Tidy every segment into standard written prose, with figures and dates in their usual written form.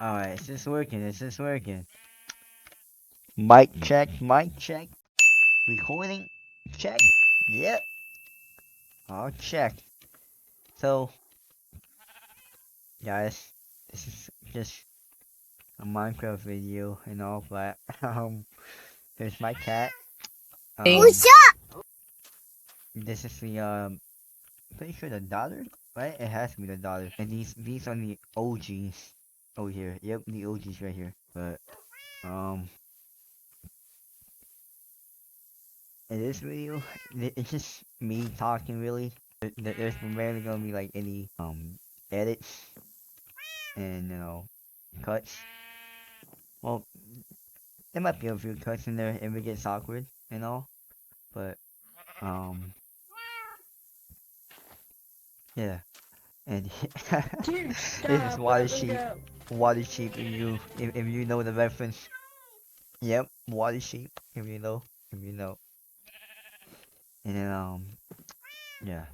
Alright, is this working? Is this working? Mic check, mic check. Recording check. Yep, all check. So, guys, this is just a Minecraft video and all that. There's my cat. Um, this is the pretty sure the daughter, right? It has to be the daughter. And these are the OGs over here. Yep, the OGs right here. But um, in this video, it's just me talking really. There's rarely gonna be like any edits and cuts. Well, there might be a few cuts in there if it gets awkward and all, but um yeah. And Dude, this is stop. water Let me sheep. go. Water sheep if you know the reference. Yep, water sheep if you know. And then yeah.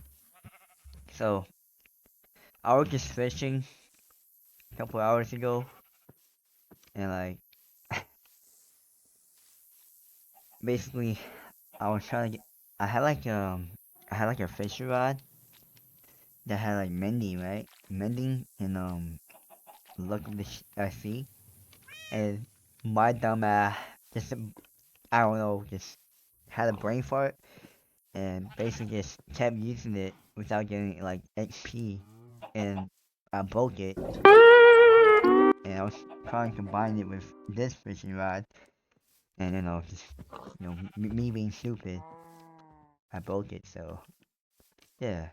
So I was just fishing a couple hours ago and like basically I was trying to get I had like I had like a fishing rod that had like mending, right? Mending and look at the sea and my dumb ass just I don't know just had a brain fart and basically just kept using it without getting like XP and I broke it and I was trying to combine it with this fishing rod and just me being stupid I broke it so yeah.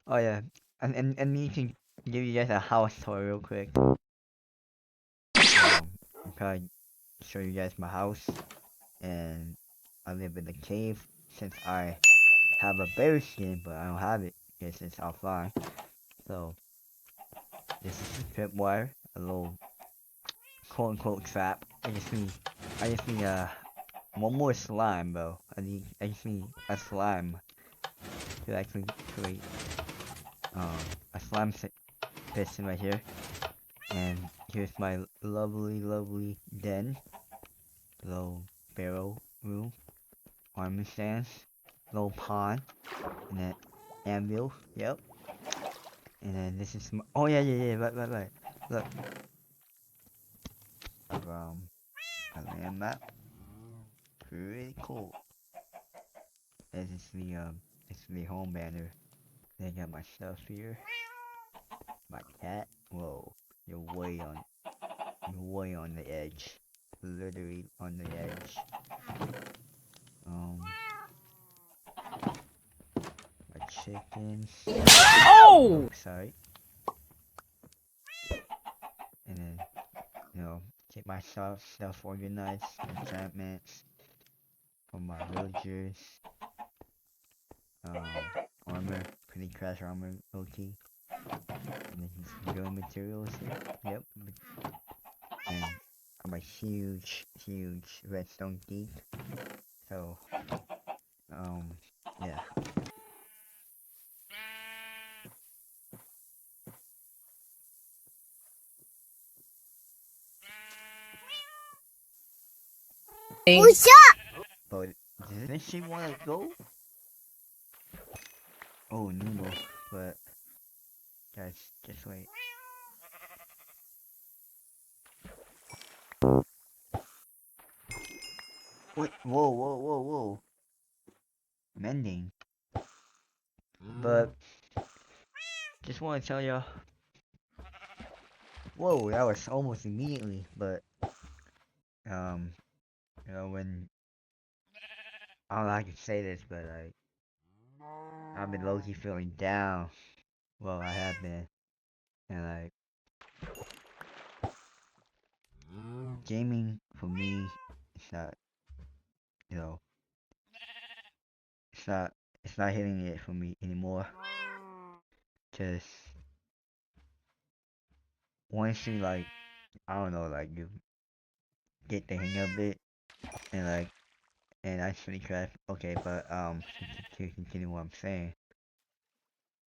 Oh yeah, and me to give you guys a house tour real quick. I'll probably show you guys my house, and I live in a cave since I have a bear skin, but I don't have it because it's offline. So this is a tripwire, a little quote unquote trap. I just need one more slime, bro. I just need a slime to actually create a slime piston right here. And here's my lovely den, little barrel room, armor stands, little pond, and then anvil, yep. And then this is my, oh yeah, right. Look, a land map, pretty cool. This is the home banner. Then I got my stuff here, my cat. Whoa, you're way on the edge, literally on the edge. Um, my chickens. Oh! Sorry. And then, get my stuff organized, enchantments for my villagers, um, armor, pretty crash armor, OT, and then some building materials here, yep, and I'm a huge redstone geek, so, um, yeah. But, doesn't she wanna go? Oh, Nemo, but, guys, just wait. Wait, whoa, mending, but, just wanna tell ya. Whoa, that was almost immediately, but um, when I don't know how I can say this, but like I've been low-key feeling down. Well, I have been, and like gaming for me, it's not, you know, it's not, it's not hitting it for me anymore. Cause once you like, I don't know, like you get the hang of it, and like, and actually craft. Okay, but to continue what I'm saying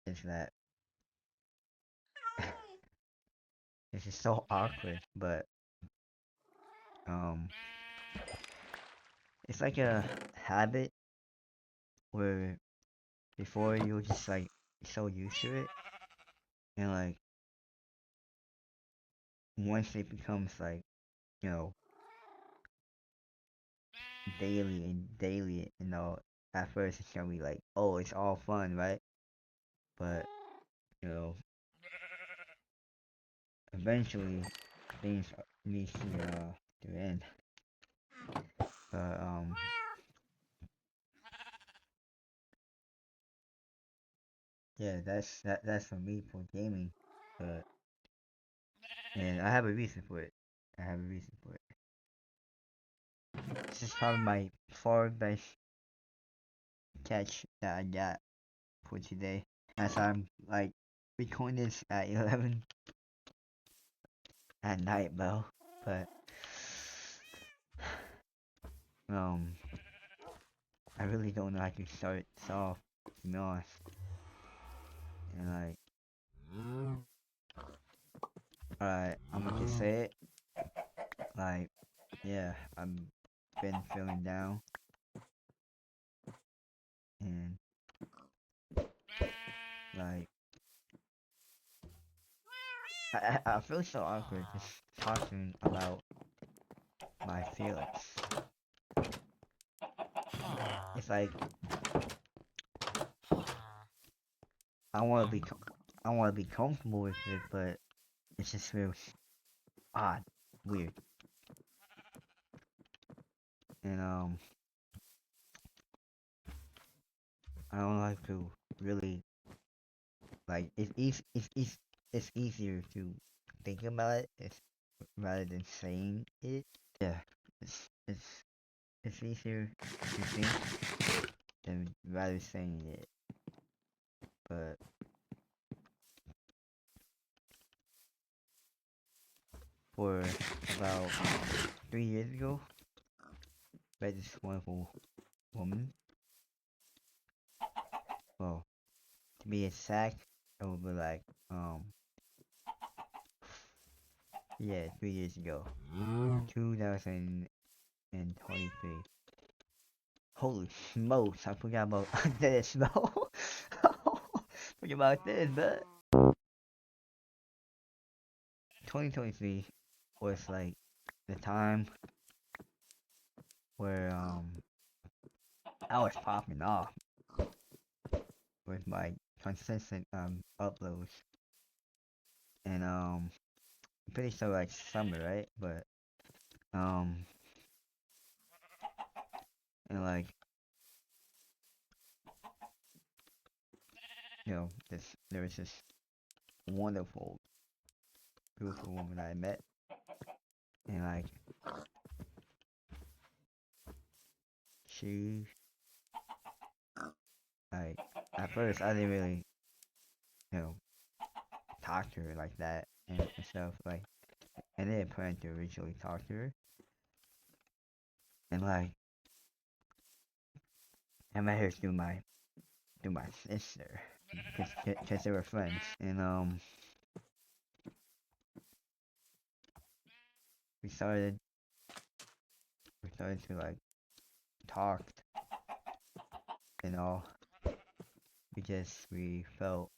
is that This is so awkward, but um, it's like a habit where before you were just like so used to it, and like once it becomes like you know daily and daily, at first it's gonna be like, oh, it's all fun, right? But you know, eventually things need to end. But yeah, that's for me for gaming. But and I have a reason for it. I have a reason for it. This is probably my far best catch that I got for today. As I'm like recording this at 11 at night, bro. But um, I really don't know how to start this off. To be honest, and like, alright, I'm gonna just say it. Like, yeah, I've been feeling down, and like, I feel so awkward just talking about my feelings. It's like I want to be, I want to be comfortable with it, but it just feels odd, weird, and I don't like to really like. It's easier to think about it, rather than saying it. Yeah, it's it's it's easier to think than rather saying it. But for about 3 years ago, met this wonderful woman. Well, to be exact, it would be like yeah, 3 years ago, 2023. Holy smokes, I forgot about this, bro. Forget about this, but 2023 was like the time where I was popping off with my consistent uploads, and pretty sure like summer, right? But um and like there was this wonderful beautiful woman I met, and like she like at first I didn't really you know talk to her like that and stuff like I didn't plan to originally talk to her, and like I met her through my sister because they were friends, and we started we started to like talk and all because we felt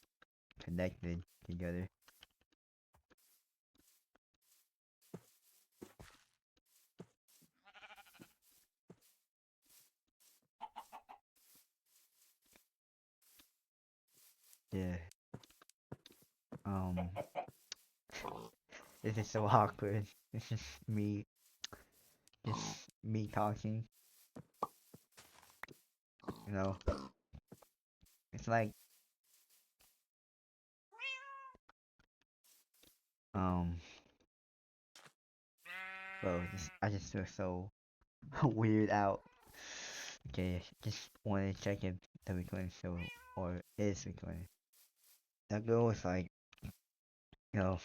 connected together. Yeah. Um, this is so awkward. It's just me talking. You know, it's like um, bro, I just feel so weird out. Okay, just wanted to check if the recording still or is recording. That girl was like, you know,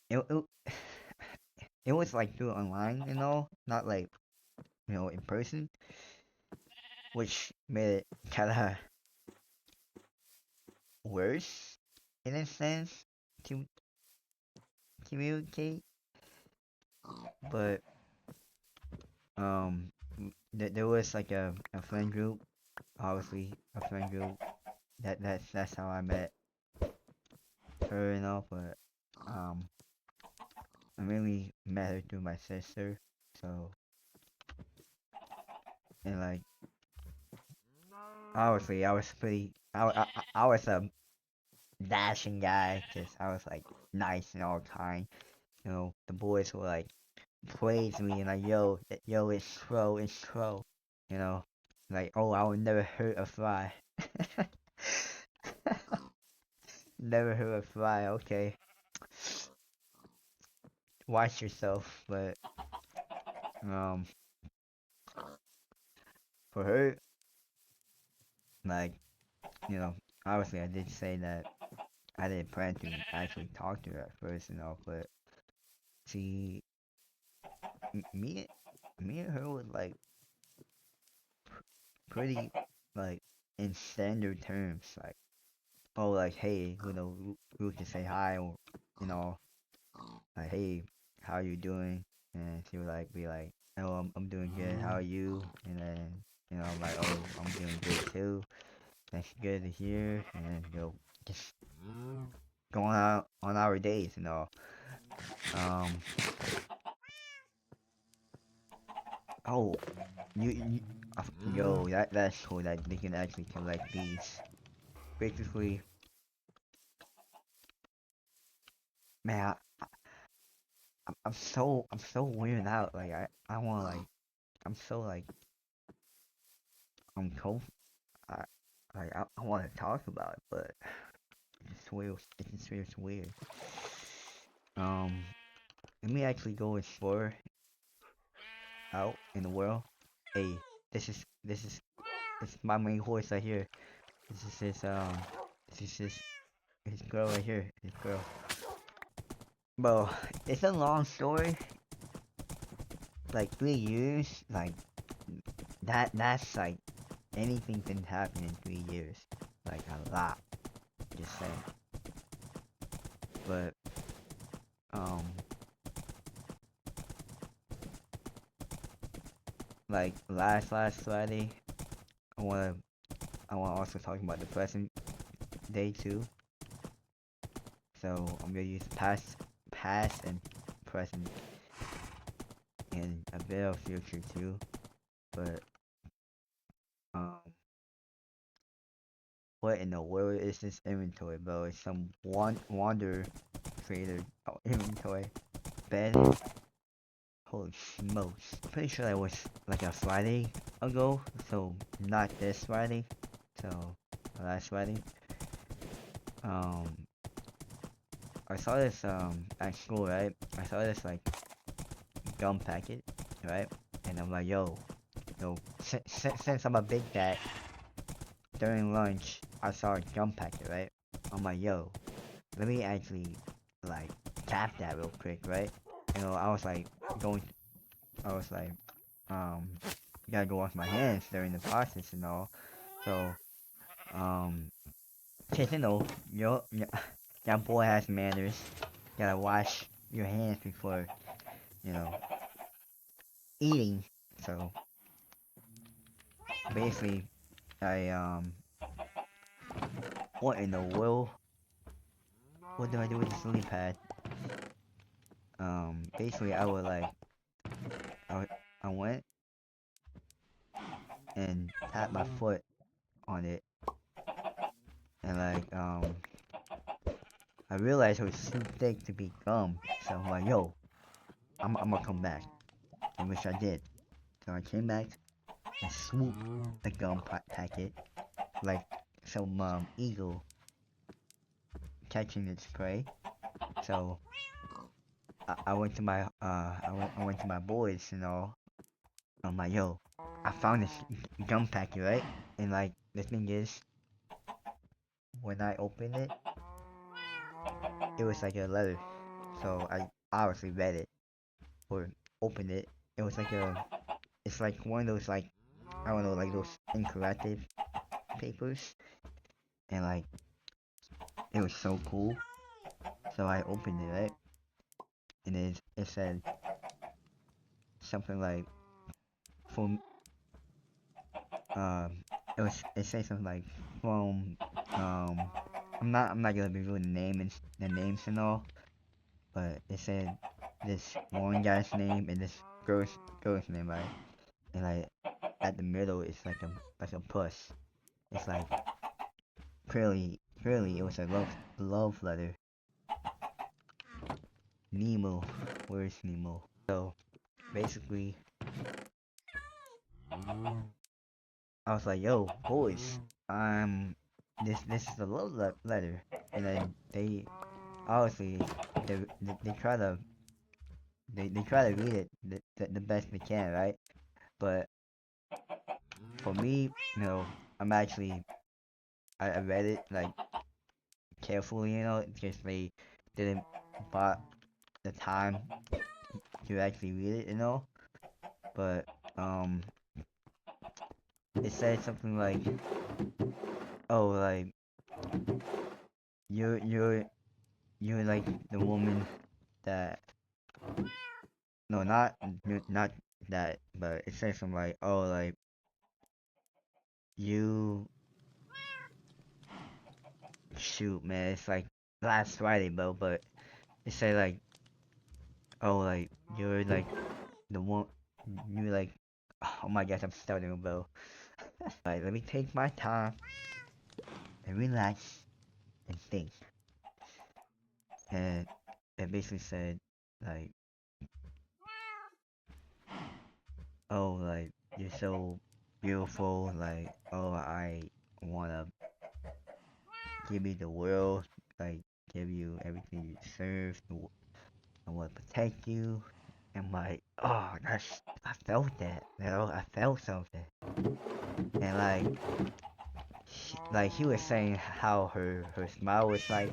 it it was like through online, not like in person, which made it kind of worse in a sense to communicate, but um, there was like a friend group, obviously a friend group. That's how I met her and all, but um, I really met her through my sister. So and like obviously I was pretty, I was a dashing guy, cause I was like nice and all kind. You know, the boys were like praise me and like, yo, it's Crow. You know, like, oh, I would never hurt a fly. Never hurt a fly. Okay, watch yourself. But um, for her, like, you know, obviously I did say that I didn't plan to actually talk to her at first, you know, but she, me and her would like pretty like in standard terms, like, oh, like, hey, you know, we can say hi, or you know, like, hey, how you doing? And she would like be like, oh, I'm doing good. How are you? And then you know, I'm like, oh, I'm doing good too. That's good to hear. And you know, just going out on our days, you know. Um, oh, you yo, that's cool that they can actually collect these. Basically, man, I'm so weirded out. Like I want like I'm so like I'm cold. I I want to talk about it, but it's weird. It's weird. Um, let me actually go explore out in the world. Hey, this is my main horse right here. This is this is his girl right here. His girl. Bro, it's a long story. Like 3 years. Like that's like anything can happen in 3 years. Like a lot. Just saying. But um, like last Friday, I wanna I wanna also talk about the present day too. So I'm gonna use past and present, and a bit of future too. But um, what in the world is this inventory, bro? It's some wander trader inventory. Bed. Holy smokes! I'm pretty sure that was like a Friday ago, so not this Friday. So last Friday. Um, I saw this at school, right? I saw this like gum packet, right? And I'm like, yo, since I'm a big cat, during lunch, I saw a gum packet, right? I'm like, yo, let me actually like tap that real quick, right? You know, going, I was like, um, gotta go wash my hands during the process and all. So, um, since you know, that boy has manners. Gotta wash your hands before, you know, eating. So basically, I what in the world? What do I do with this lily pad? Basically, I would like, I, I went and tapped my foot on it, and like, I realized it was too thick to be gum. So I'm like, yo, I'm gonna come back, in which I did. So I came back and swooped the gum packet like some eagle catching its prey. So I went to my I went to my boys, you know. I'm like, yo, I found this gum packet, right? And like the thing is, when I opened it, it was like a letter. So I obviously read it or opened it. It was like it's like one of those like, I don't know, like those interactive papers, and like it was so cool. So I opened it, right? and it said something like from um it said something like from um I'm not gonna be revealing the names and all, but it said this one guy's name and this girl's name, right? And like at the middle it's like a puss. It's like clearly it was a love letter. Nemo, where's Nemo? So basically I was like, yo, boys, this is a letter, and then they obviously they try to they try to read it the best they can, right? But for me, I'm actually I read it like carefully, because they didn't bought the time to actually read it, But um, it said something like, oh, like you're you're you're like the woman that no, not that, but it says something like, oh, like you shoot, man, it's like last Friday, bro, but it said like, oh, like you're like the one, you're like, oh my gosh, I'm stuttering, bro. Like, let me take my time and relax and think, and it basically said like, oh, like you're so beautiful, like, oh, I wanna give you the world, like give you everything you deserve. I want to protect you. And like, oh, I felt that, I felt something. And like he was saying how her smile was like,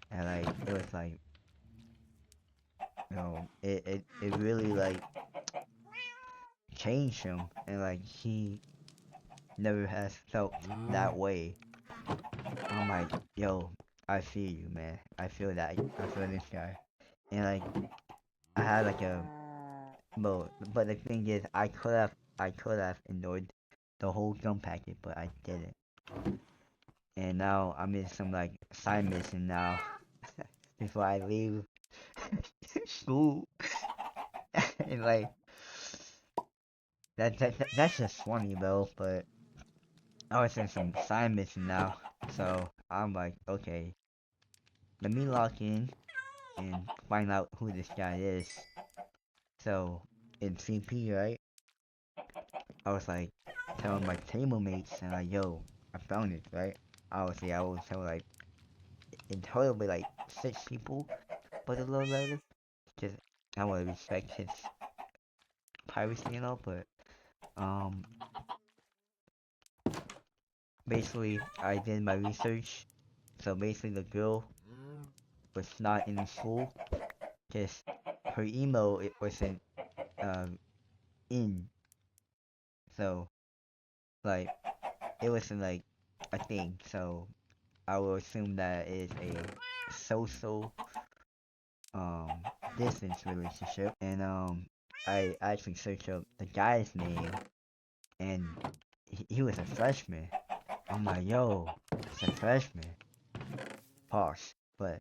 and like it was like, it really like changed him, and like he never has felt that way. I'm like, yo, I feel you, man. I feel that. I feel this guy. And like, I had like a but the thing is, I could have ignored the whole gun packet, but I didn't. And now I'm in some like side mission now before I leave school. And like that's just funny though. But I was in some side mission now, so I'm like, okay, let me log in and find out who this guy is. So in CP, right? I was like telling my table mates and like, yo, I found it, right? Obviously, I will tell like in total be like 6 people, but a little later, because I want to respect his privacy, But um, basically, I did my research. So basically, the girl was not in the school because her email it wasn't um in. So like it wasn't like a thing. So I will assume that is a social um distance relationship. And I actually searched up the guy's name, and he was a freshman. I'm like, yo, it's a freshman. Pause. But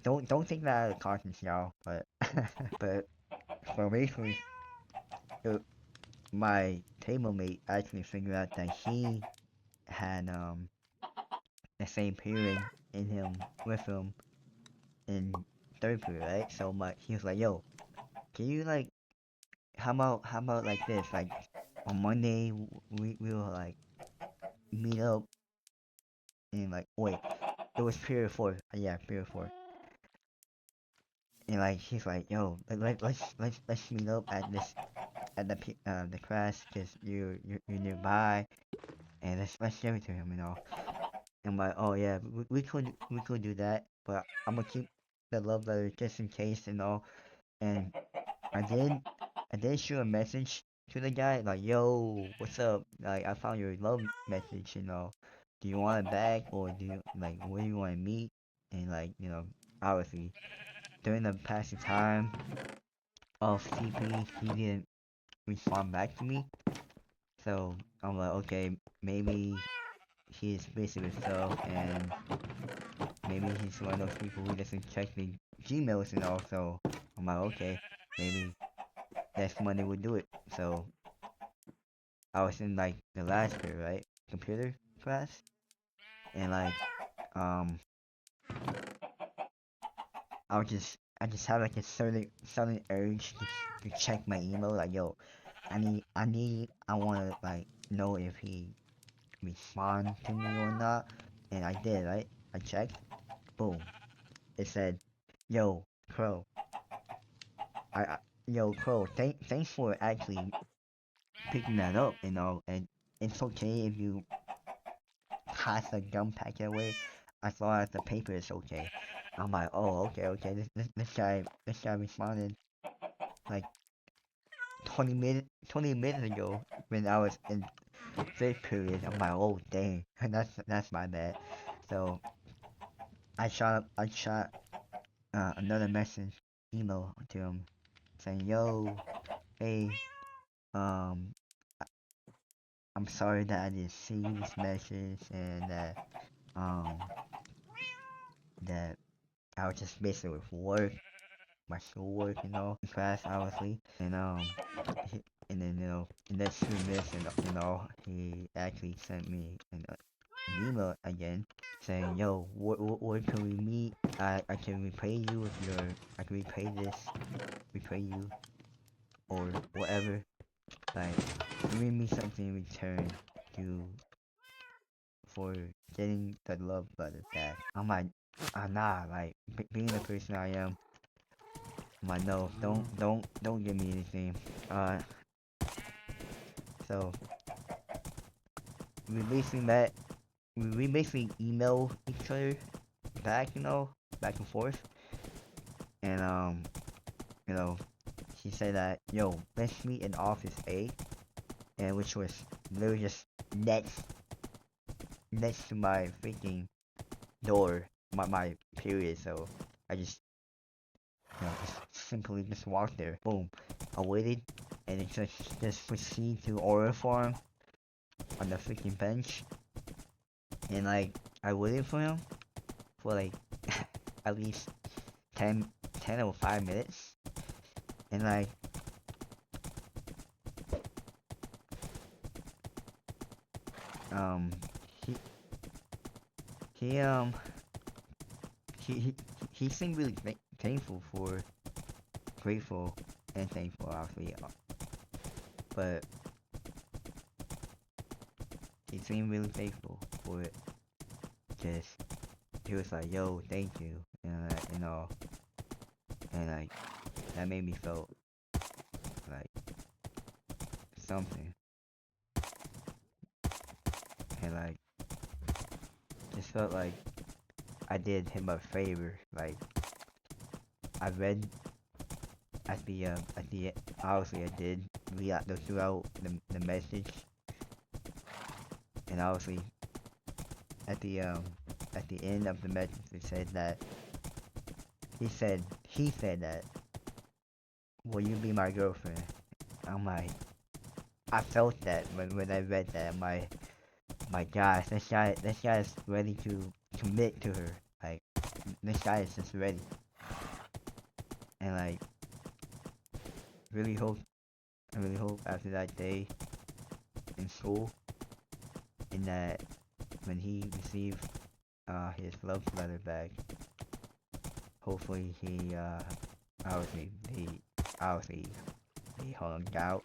don't take that out of context, y'all. But but so basically, it, my table mate actually figured out that he had the same period in him with him in third period, right? So he was like, yo, can you like how about like this? Like on Monday we will like meet up and like wait, it was period four. Yeah, period four. And like he's like, yo, let's meet up at the class because you're nearby, and let's give it to him, And I'm like, oh yeah, we could do that, but I'm gonna keep the love letter just in case, And I did I did shoot a message to the guy like, yo, what's up? Like I found your love message, Do you want it back or do you like where do you want to meet? And like, obviously during the passing time of CP, he didn't respond back to me. So I'm like, okay, maybe he's busy with stuff, and maybe he's one of those people who doesn't check the Gmails and all. So I'm like, okay, maybe next Monday we'll do it. So I was in like the last period, right? Computer class, and like um I just have like a certain urge to check my email. Like, yo, I wanna like know if he respond to me or not. And I did, right? I checked. Boom. It said, yo, Crow. I yo, Crow. Thanks for actually picking that up. And it's okay if you pass the gum packet away, as long as the paper is okay. I'm like, oh, okay. This guy responded like 20 minutes ago when I was in fifth period. I'm like, oh dang, that's my bad. So I shot another message email to him saying, yo, hey, um, I- I'm sorry that I didn't see this message, and that I was just busy with work, my schoolwork, class obviously, and he, and then in that 2 minutes, he actually sent me an email again saying, "Yo, where can we meet? I can repay you if I can repay you or whatever. Like, give me something in return to for getting the love letter back." I'm like, nah, like being the person I am. I'm like, no, don't give me anything. Uh, so we basically met. We basically email each other back, back and forth, and you know, she said that, yo, let's meet in office A, and which was literally just next to my freaking door, my period. So I just simply just walked there. Boom, I waited, and it just proceeded to order form on the freaking bench, and like I waited for him for like at least 10, 10 or 5 minutes, and like um he he he he, he seemed really thankful for grateful and thankful obviously, but he seemed really thankful for it. Just he was like, yo, thank you, and like that made me feel like something, and like just felt like I did him a favor. Like I read at the obviously I did read out throughout the message, and obviously at the um at the end of the message it said that he said that, will you be my girlfriend? I'm like, I felt that when I read that. My gosh, this guy is ready to commit to her. Like, this guy is just ready. And like, really hope, I really hope after that day in school, in that when he received his love letter back, hopefully obviously he obviously he hung out,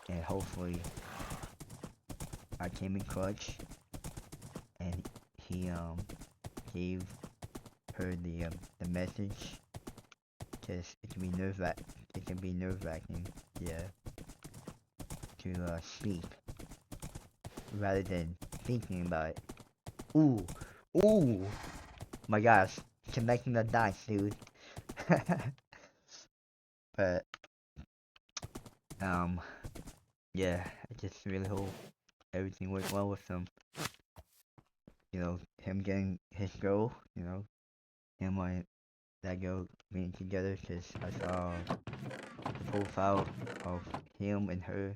and hopefully I came in clutch, and he gave her the message, because it can be nerve wracking, yeah, to speak rather than thinking about it. Ooh, ooh, my gosh, connecting the dots, dude. But um, yeah, I just really hope everything went well with him. Him getting his girl. Him that girl being together because I saw the profile of him and her,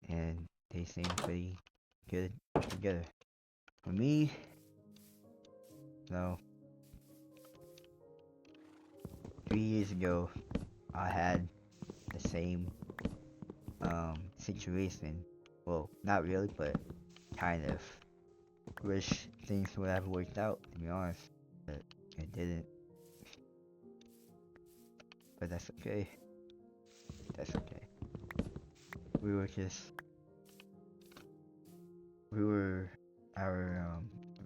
and they seem pretty good together. For me, no, 3 years ago, I had the same situation. Well, not really, but kind of. Wish things would have worked out, to be honest, but it didn't. But that's okay. That's okay. We were just, we were, our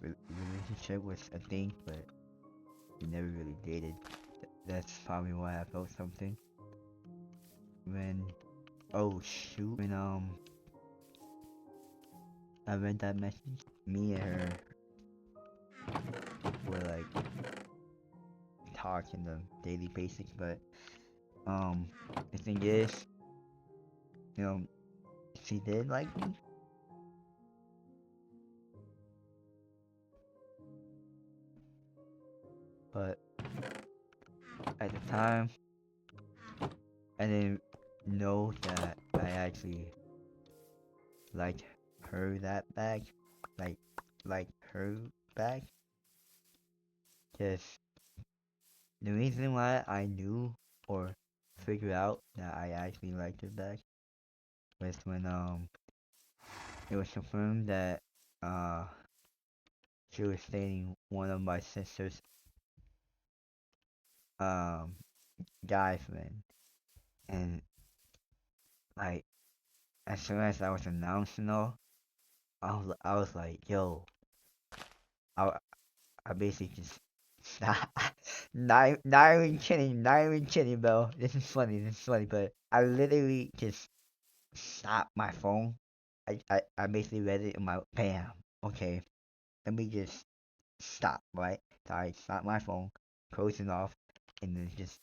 relationship was a thing, but we never really dated. That's probably why I felt something. When, oh shoot, when I read that message, me and her were like talking on a daily basis, but the thing is, you know, she did like me, but at the time, I didn't know that I actually liked her that back, like like her back. Just the reason why I knew or figured out that I actually liked her back was when it was confirmed that uh she was dating one of my sister's um guy friend, and like as soon as I was announced and all, I was like, yo, I I basically just stop. Not even kidding, not even kidding, bro. This is funny, but I literally just stopped my phone. I basically read it in my bam. Okay, let me just stop, right? So I stopped my phone, closed it off, and then just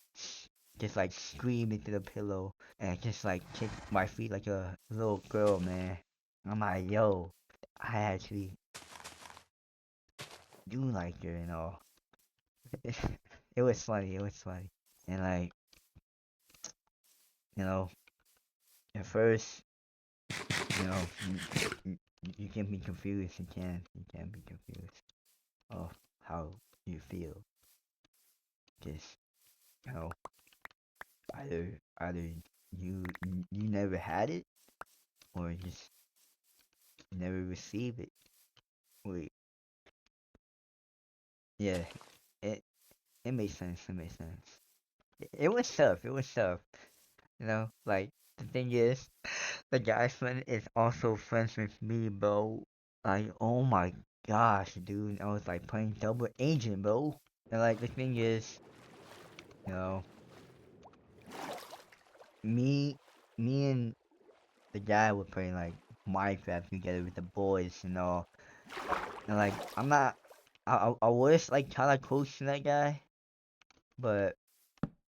like scream into the pillow and just like kick my feet like a little girl, man. I'm like, yo, I actually do like her and all. It was funny. It was funny. And like, you know, at first, you know, you can be confused. You can be confused of how you feel. Just, you know, either you never had it or just never received it. Wait, yeah, it it makes sense. It makes sense. It was tough. It was tough. You know, like the thing is, the guy's friend is also friends with me, bro. Like, oh my gosh, dude, I was like playing double agent, bro. And like the thing is, you know, me, me and the guy were playing like Minecraft together with the boys and all. And like, I'm not, I was like kind of close to that guy, but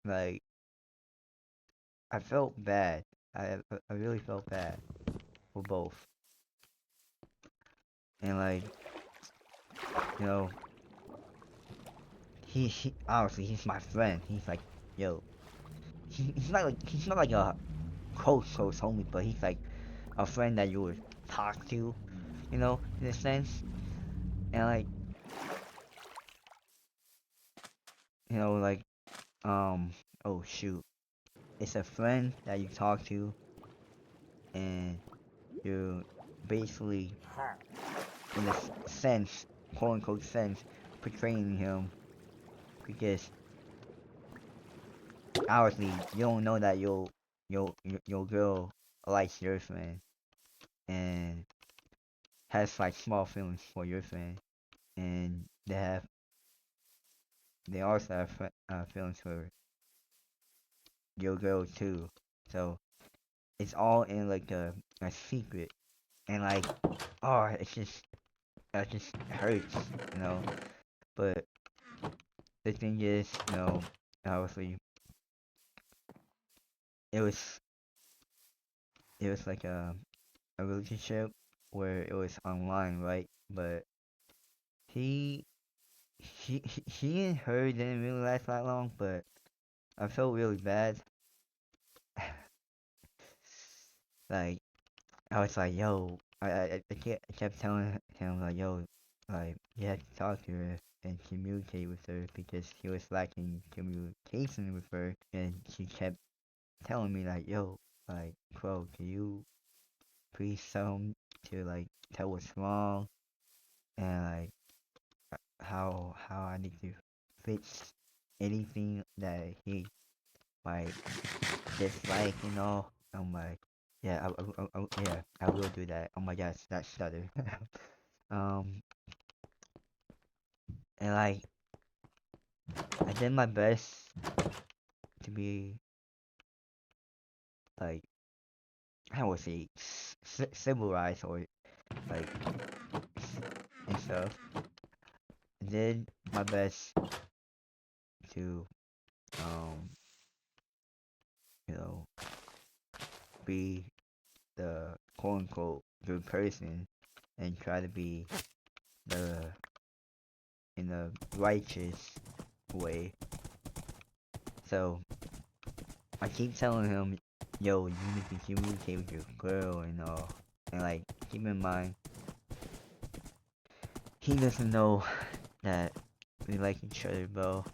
like, I felt bad. I really felt bad for both. And like, you know, he honestly he's my friend. He's like, yo, he's not like a close homie, but he's like a friend that you would talk to, you know, in a sense. And like, you know, like, um, oh shoot, it's a friend that you talk to, and you're basically, in a sense, quote unquote sense, portraying him because obviously you don't know that your girl likes your friend and has like small feelings for your friend, and they also have feelings for your girl too. So it's all in like a secret, and like, oh, it just hurts, you know. But the thing is, you know, obviously it was it was like a relationship where it was online, right? But he he and her didn't really last that long, but I felt really bad. Like I was like, yo, I kept telling him like, yo, like you have to talk to her and communicate with her because he was lacking communication with her, and she kept telling me like, yo, like, bro, can you please tell him to like tell what's wrong and like how I need to fix anything that he might dislike, you know. I'm like, yeah, yeah, I will do that. Oh my gosh, that stutter. um, and like, I did my best to be like, I would say civilized or like and stuff. I did my best to um, you know, be the quote unquote good person and try to be the in a righteous way. So I keep telling him, yo, you need to communicate with your girl and all. And like, keep in mind, he doesn't know that we like each other, bro.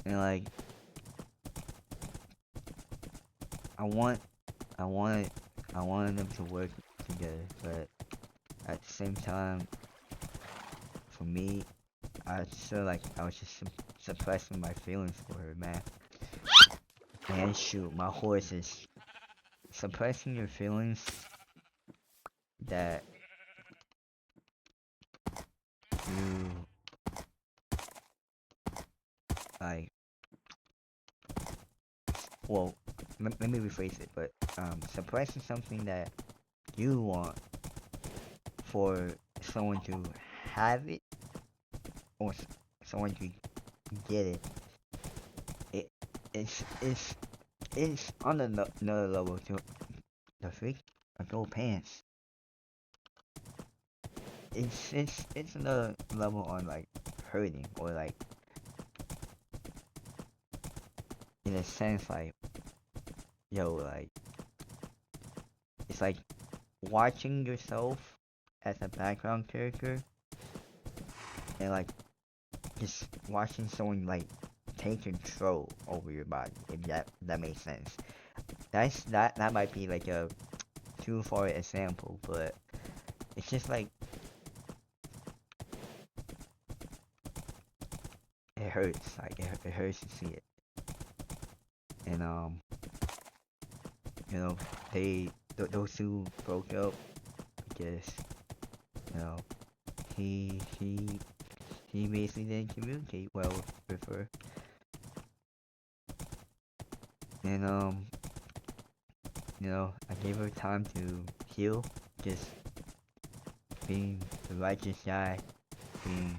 And like, I want, I wanted, I wanted them to work together, but at the same time, for me, I feel like I was just suppressing my feelings for her, man. And shoot, my horse is suppressing your feelings that you like. Well, let me rephrase it, but suppressing something that you want for someone to have it or someone to get it, it it's it's on another level to the freak like old pants. It's another level on like hurting or like in a sense like yo like it's like watching yourself as a background character and like just watching someone like take control over your body, if that makes sense. That might be like a too far example, but it's just like it hurts. Like it hurts to see it. And you know, those two broke up because you know he basically didn't communicate well with her, and you know, I gave her time to heal, just being the righteous guy, being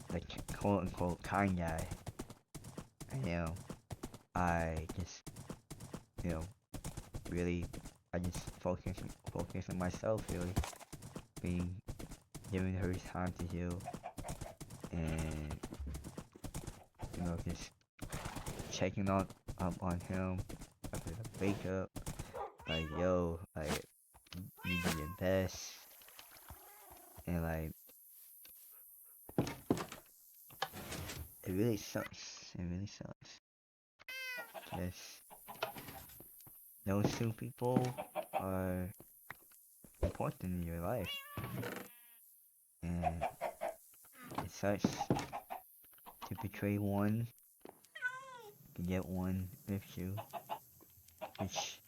the quote unquote kind guy. And, you know, I just, you know, really, I just focus on myself, really, being, giving her time to heal, and, you know, just checking up on him after the breakup, like, yo, like, you do your best, and, like, it really sucks, it really sucks, just, those two people are important in your life, and it sucks to betray one to get one with you, which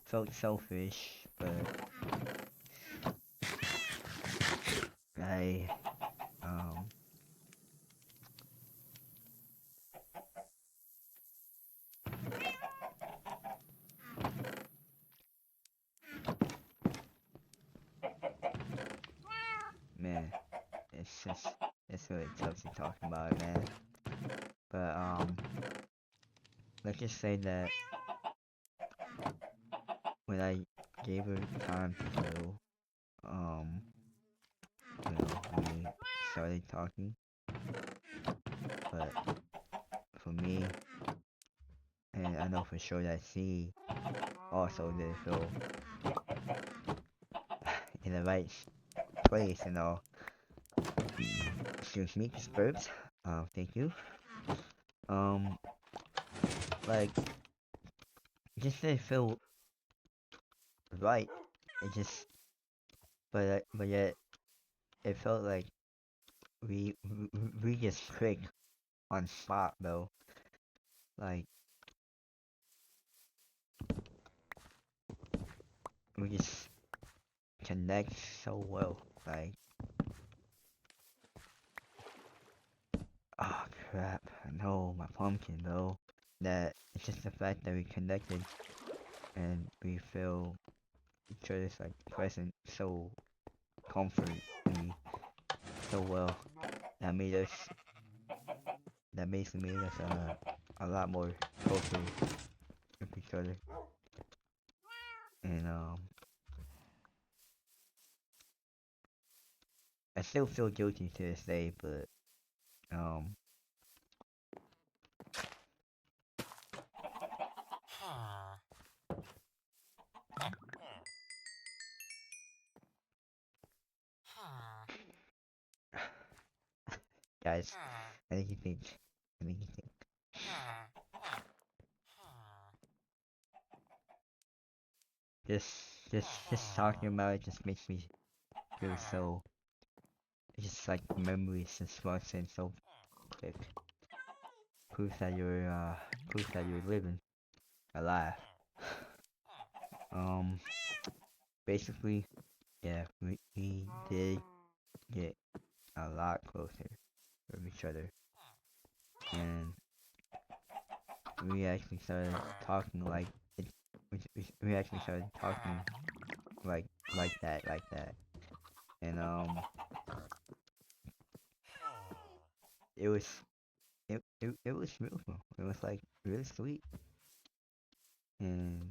felt selfish, but I, um, man, it's just, it's really tough to talk about, man. But, let's just say that when I gave her time to heal, um, we started talking. But for me, and I know for sure that she also didn't feel in the right place, Excuse me, just burps. Thank you. Um, like, it just didn't feel right. It just, but yet, it felt like we just clicked on spot, though. Like, we just connect so well. Like, oh crap, no, my pumpkin, though. That it's just the fact that we connected and we feel each other's like present so comfortably so well. That made us that basically made us a lot more closer with each other. And I still feel guilty to this day, but um guys, I think you think I think you think just just talking about it just makes me feel so just like memories just rush in so quick. Proof that you're living alive. Um basically yeah, we did get a lot closer with each other and we actually started talking like it we actually started talking like like that and it was it was beautiful. It was like really sweet and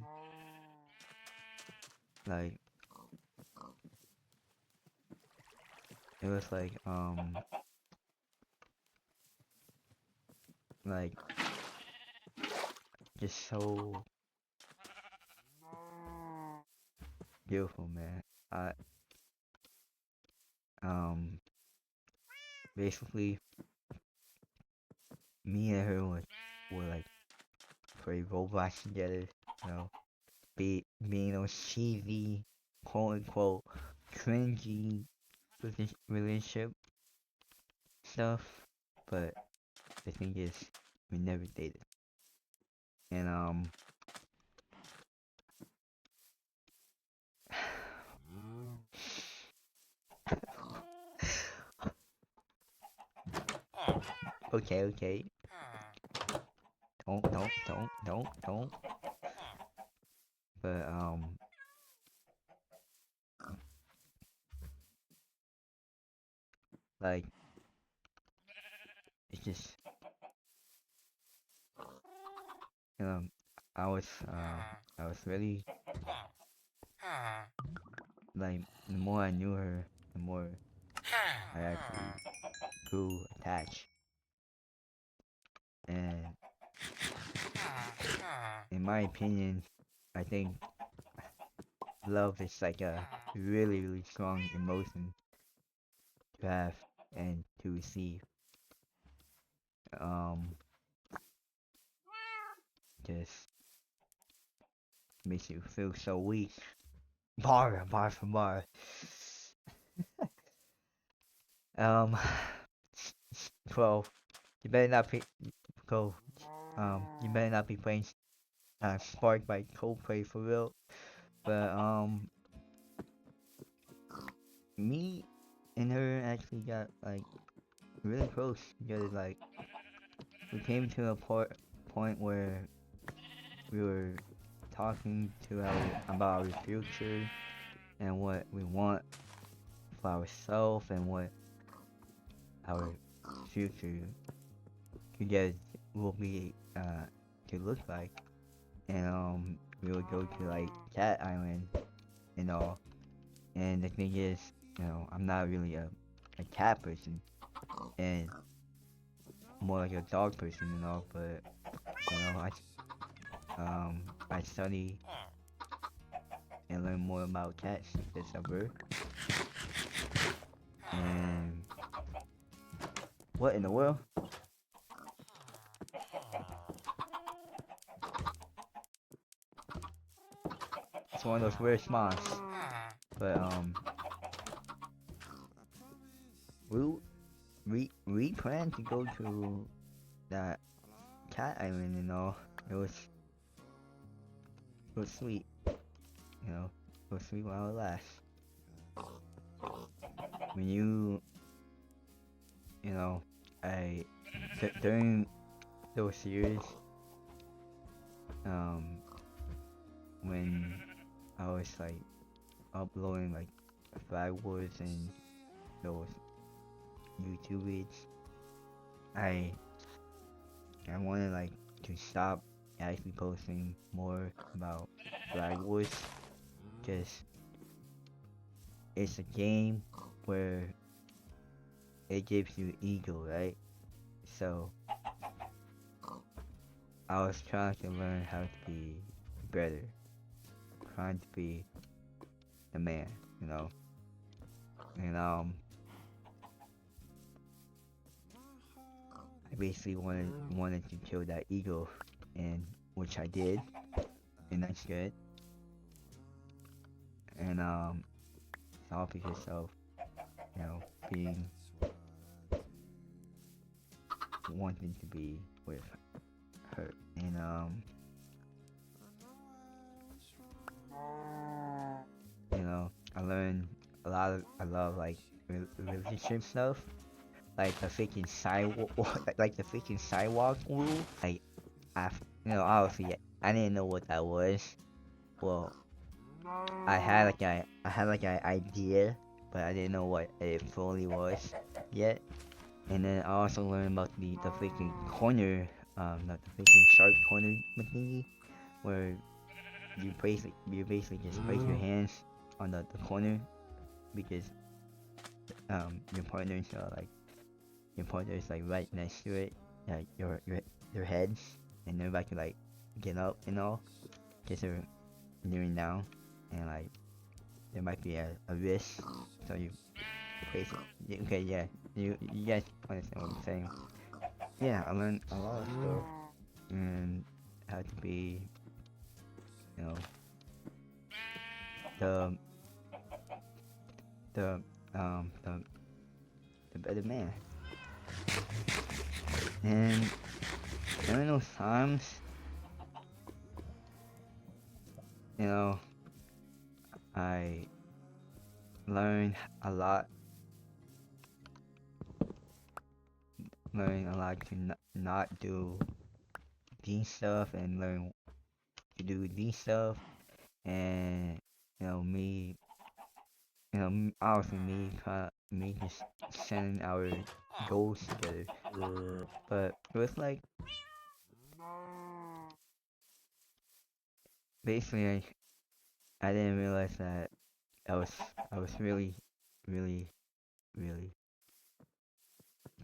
like it was like just so beautiful, man. I um basically me and her were like play Roblox together, you know, being those cheesy, quote unquote, cringy relationship stuff. But the thing is, we never dated, and okay, okay, don't. But like it's just you know, I was I was really like the more I knew her, the more I actually grew attached. And in my opinion, I think love is like a really strong emotion to have and to receive. Um, just makes you feel so weak. Bar for bar. Um, 12. You better not be go. You better not be playing Spark by Coldplay for real. But me and her actually got like really close together. Like we came to a point where we were talking to about our future and what we want for ourselves and what our future together will be to look like. And we would go to like Cat Island and all. And the thing is, I'm not really a a cat person and more like a dog person and all, but I study and learn more about cats this summer. And what in the world? It's one of those weird spawns. But we we planned to go to that cat island and all. It was sweet, you know. It was sweet while it lasts. When you know, I during those years, um, when I was like uploading like Flag Wars and those YouTube vids, I wanted like to stop actually posting more about Flag Wars, because it's a game where it gives you ego, right? So I was trying to learn how to be better, trying to be the man, you know. And I basically wanted to kill that ego, and which I did, and that's good. And it's all because of being wanting to be with her, and I learned a lot of I love like relationship stuff, like the freaking sidewalk, like the freaking sidewalk rule. Like I, obviously I didn't know what that was. Well, I had like an idea, but I didn't know what it fully was yet. And then I also learned about the freaking corner, not the freaking sharp corner thingy, where you basically just place your hands on the corner, because your partners are like your partner is like right next to it, like your heads, and they're about to like get up and all, because they're kneeling down, and like there might be a risk, so you place it. Okay, yeah, you guys understand what I'm saying. Yeah, I learned a lot of stuff, and how to be, you know, the the um the the better man. And during those times, you know, I learned a lot, learned a lot to not do these stuff, and learn to do these stuff, and me, obviously me just setting our goals together. But it was like basically I didn't realize that I was really, really, really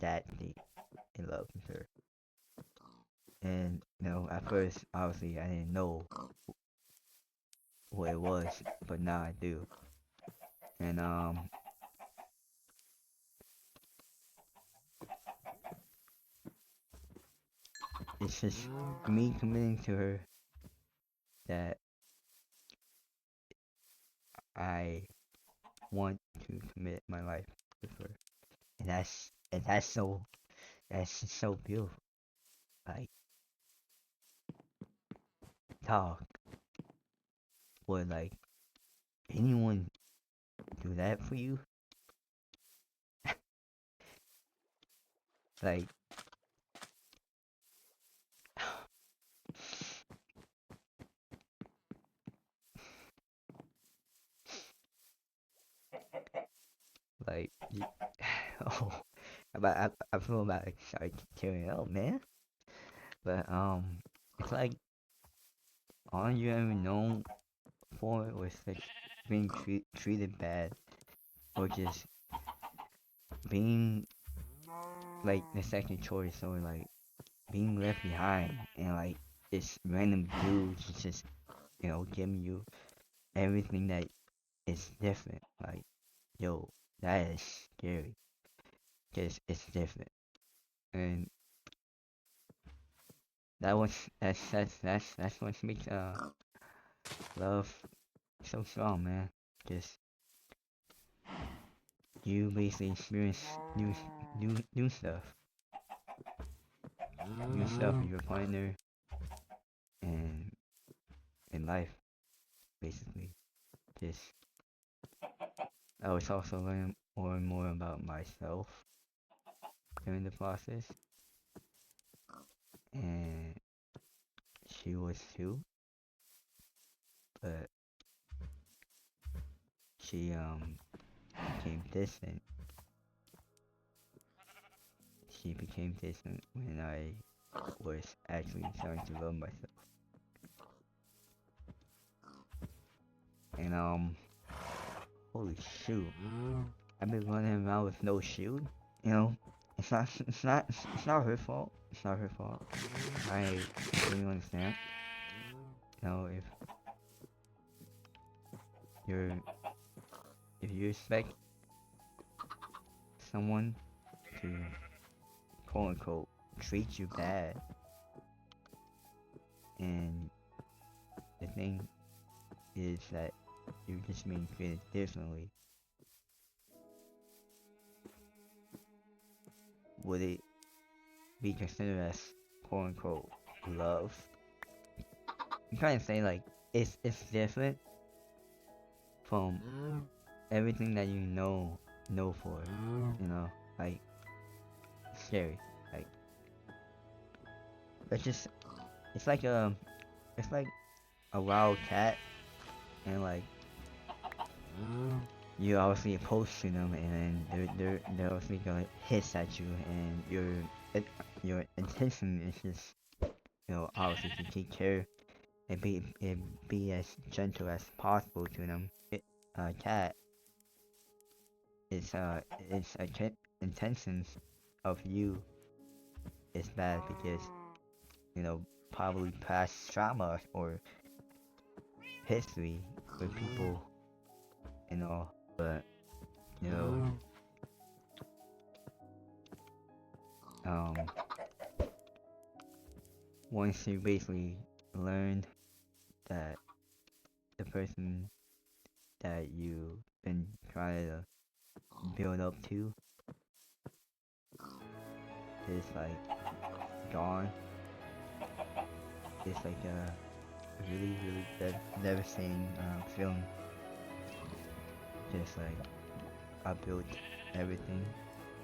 that deep in love with her. And at first, obviously, I didn't know what it was, but now I do. And it's just me committing to her that I want to commit my life with her, and that's so beautiful. Like, talk, would like anyone do that for you? Like, like, oh, I feel about like start tearing up, man. But it's like all you ever known for was like being treated bad, or just being like the second choice or like being left behind and like this random dude just giving you everything that is different. Like, yo, that is scary because it's different, and that's what makes love so strong, man. Because you basically experience new stuff, new stuff with your partner and in life, basically. Just I was also learning more and more about myself during the process, and she was too, but she became distant. She became distant when I was actually starting to love myself. And holy shoot, I've been running around with no shield. You know, it's not her fault. It's not her fault. I completely understand. If you're if you expect someone to quote unquote treat you bad, and the thing is that you're just being treated differently, would it be considered as quote unquote love? I'm trying to say like it's different from everything that you know for like scary. Like it's just it's like it's like a wild cat, and like you obviously opposed to them, and then they're obviously gonna hiss at you, and your intention is just obviously to take care and be as gentle as possible to them. Cat is its intentions of you is bad because you know probably past trauma or history with people but you know um once you basically learn that the person that you've been trying to build up to is like gone, it's like a really devastating feeling. Just like I built everything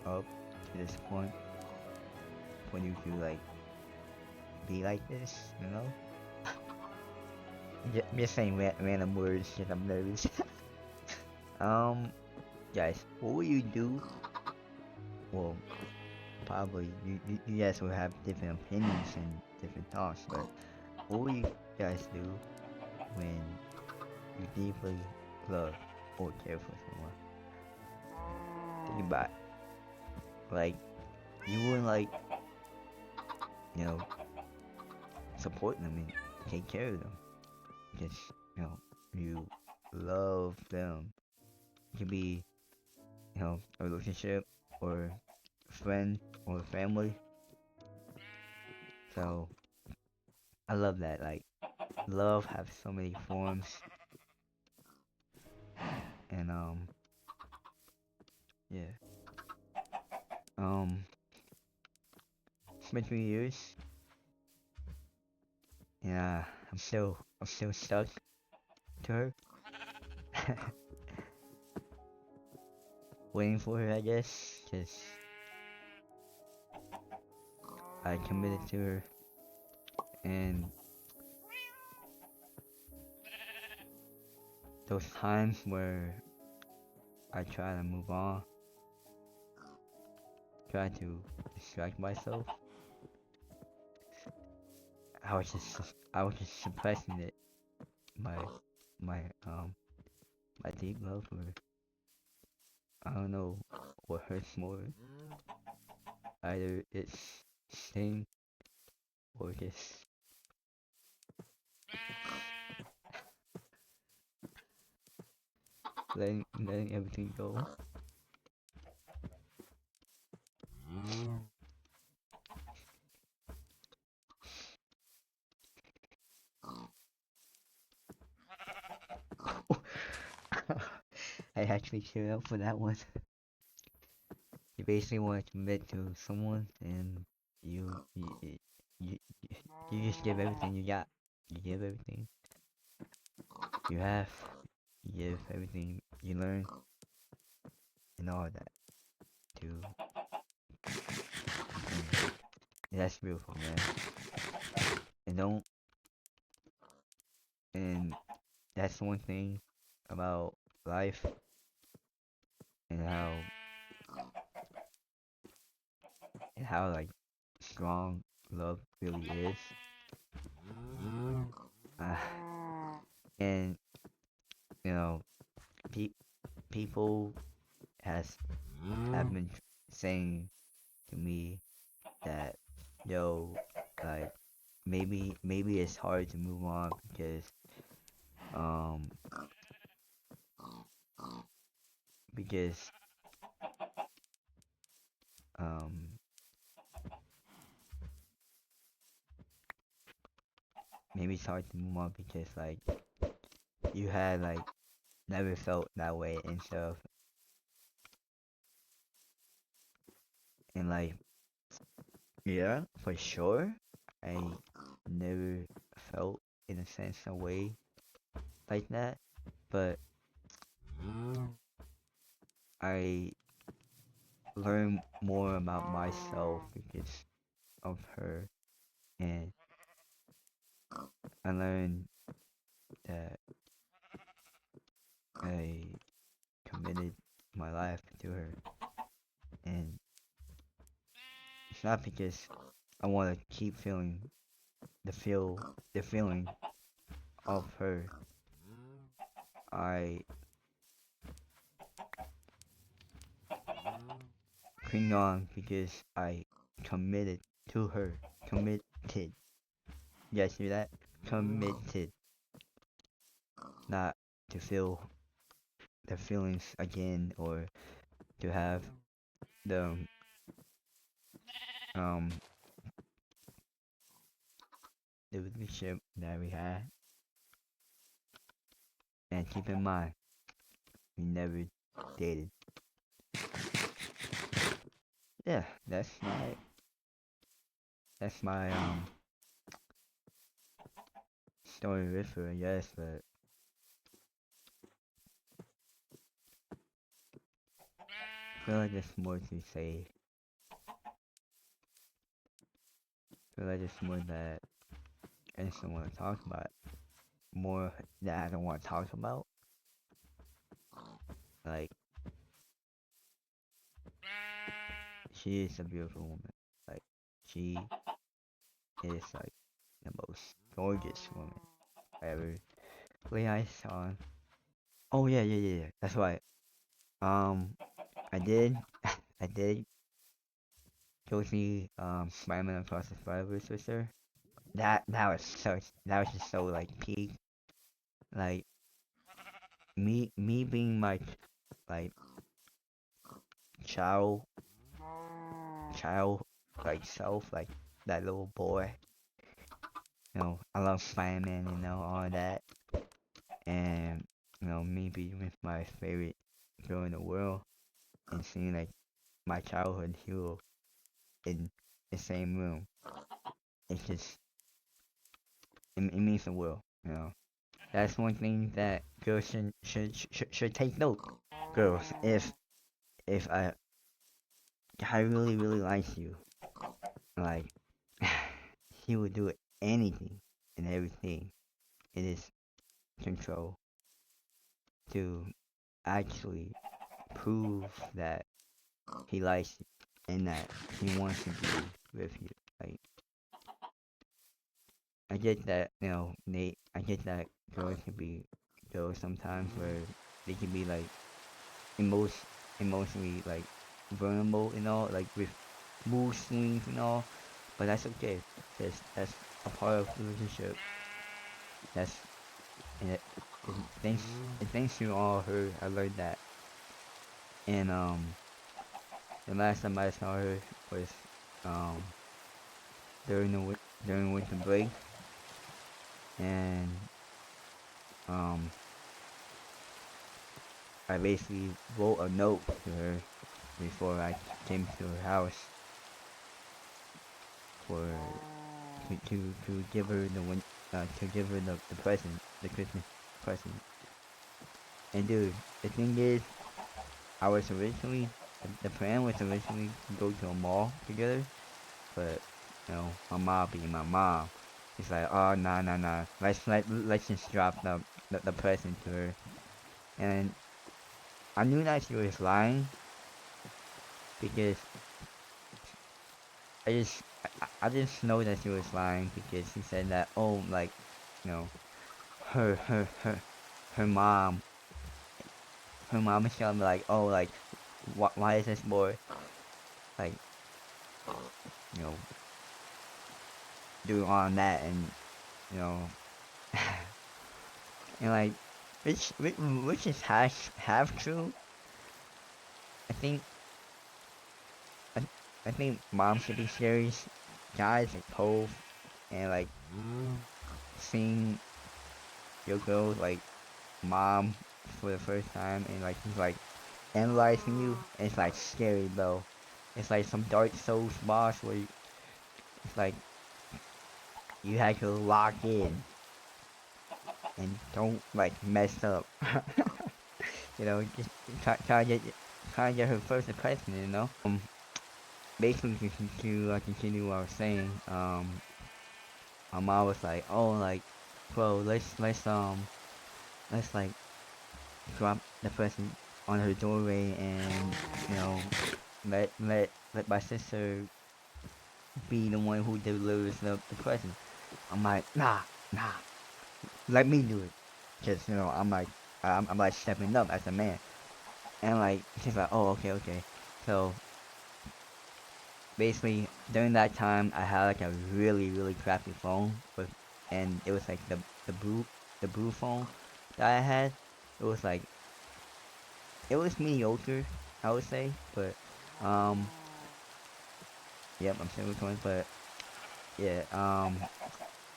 up to this point when you to like be like this, just saying random words because I'm nervous. um, guys, what will you do? Well, probably you guys will have different opinions and different thoughts, but what will you guys do when you deeply love or care for someone? Think about it. Like you wouldn't like you know support them and take care of them because you love them. It could be a relationship or a friend or family. So I love that. Like love has so many forms, and yeah. Um, it's been 3 years. Yeah, I'm still stuck to her, waiting for her. I guess, cause I committed to her, and those times where I try to move on, try to distract myself, I was just suppressing it, my my um my deep love for her. I don't know what hurts more. Either it's staying or just letting everything go. I actually cheered up for that one. You basically want to commit to someone, and you you, you just give everything you got. You give everything you have. You give everything you learn, and all that to. And that's beautiful, man. And don't. And that's one thing about life and how like strong love really is. Uh, and you know, pe- people has have been saying to me that, yo, like maybe it's hard to move on um because um maybe it's hard to move on because like you had like never felt that way and stuff, and like, yeah, for sure, I never felt in a sense a way like that, but I learned more about myself because of her, and I learned that I committed my life to her, and it's not because I want to keep feeling the feeling of her. I cling on because I committed to her. Committed. You guys hear that? Committed. Not to feel the feelings again or to have the um the relationship that we had. And keep in mind, we never dated. Yeah, that's my story with her, I guess, but I feel like there's more to say. I feel like there's more that I just don't want to talk about. More that I don't want to talk about. Like, she is a beautiful woman. Like, she is like the most gorgeous woman I ever lay eyes on. Oh yeah, yeah, yeah, yeah. That's right. Um, I did, I did go see Spider-Man Across the Spider-Verse with her. That was just so like peak. Like me being my like child child like self, like that little boy. I love Spider-Man, all that, and me being with my favorite girl in the world and seeing like my childhood hero in the same room. It's just it means the world. That's one thing that girls should take note. Girls, if I really really like you, like he would do anything and everything in his control to actually prove that he likes you and that he wants to be with you. Like, I get that, Nate. I get that girls can be girls sometimes where they can be like emotion. emotionally like vulnerable, like with mood swings and all. But that's okay, because that's a part of the relationship. That's and thanks to all her, I learned that. And the last time I saw her was um during winter break, and um I basically wrote a note to her before I came to her house for to give her to give her the present, the Christmas present. And dude, the thing is, I was originally the plan was originally to go to a mall together, but my mom being my mom, she's like, oh nah, let's just drop the present to her. And I knew that she was lying because I just know that she was lying because she said that, oh, like, you know her her her her mom is gonna be like, oh, like, why is this boy like, you know doing all that, and you know and like, which is half true. I think I, I think moms should be serious. Guys like Cove and like seeing your girl like mom for the first time, and like he's like analyzing you. It's like scary, bro. It's like some Dark Souls boss where it's like you had to lock in and don't like mess up. Just try to get her first impression. Basically to continue what I was saying. My mom was like, oh, like, bro, let's like drop the present on her doorway, and let my sister be the one who delivers the present. I'm like, nah, let me do it, cause I'm like stepping up as a man, and like she's like, oh, okay. So basically during that time I had like a really crappy phone and it was like the blue phone that I had. It was like it was mediocre, I would say, but um yep, I'm still recording, but yeah,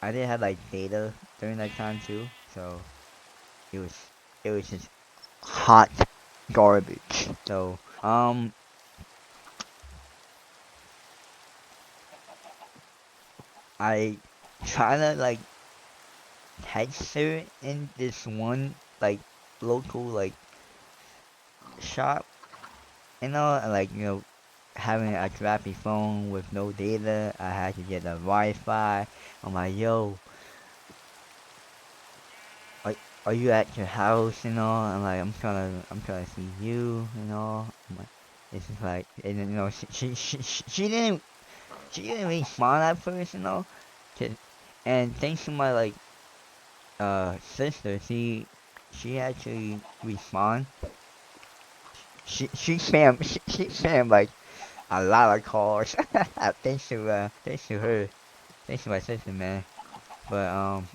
I didn't have like data during that time too, so it was it was just hot garbage. So I try to like text her in this one like local like shop, and like having a crappy phone with no data. I had to get a Wi-Fi. I'm like, yo, are, are you at your house? I'm like, I'm trying to see you. I'm like, it's just like, and then she didn't respond at first. 'Cause- and thanks to my like sister, she actually respond. She spam like a lot of calls. Thanks to her. Thanks to my sister, man. But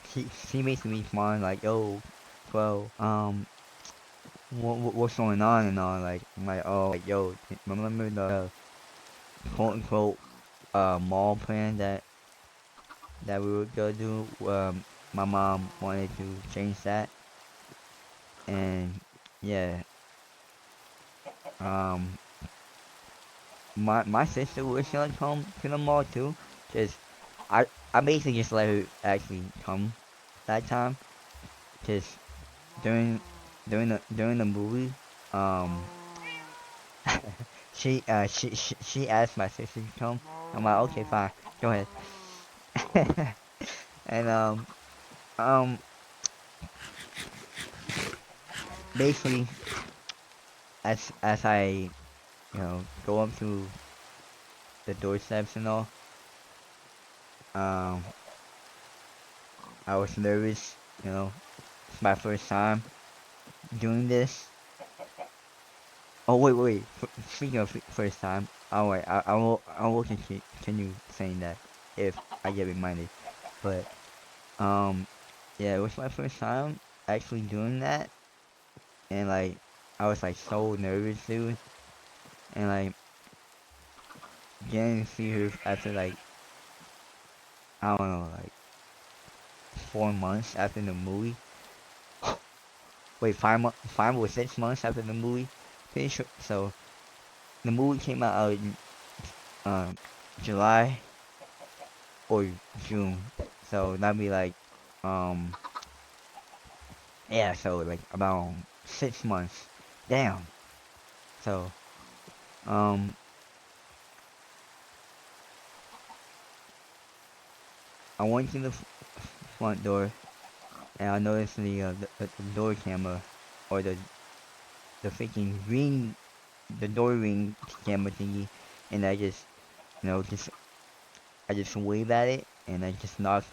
she makes me respond like, yo, bro, what's going on and all. Like, I'm like, oh, like, yo, remember the quote unquote mall plan that we were gonna do? My mom wanted to change that, and yeah, um, my sister was gonna come to the mall too, cause I basically just let her actually come that time, cause during during the movie, um, she asked my sister to come. I'm like, okay, fine, go ahead. And um basically as I go up to the doorsteps and all, um I was nervous. It's my first time doing this, Oh wait. Speaking of first time, wait. I will continue saying that if I get reminded. But um, yeah, it was my first time actually doing that, and like I was like so nervous, dude, and like getting to see her after like I don't know, like 4 months after the movie. Wait, 5 or 6 months after the movie. Pretty sure. So the movie came out in um July or June. So that'd be like um yeah, so like about 6 months. Damn. So um I went to the front door and I noticed the door camera or the freaking ring, the door ring camera thingy, and I just just I just wave at it and I just knock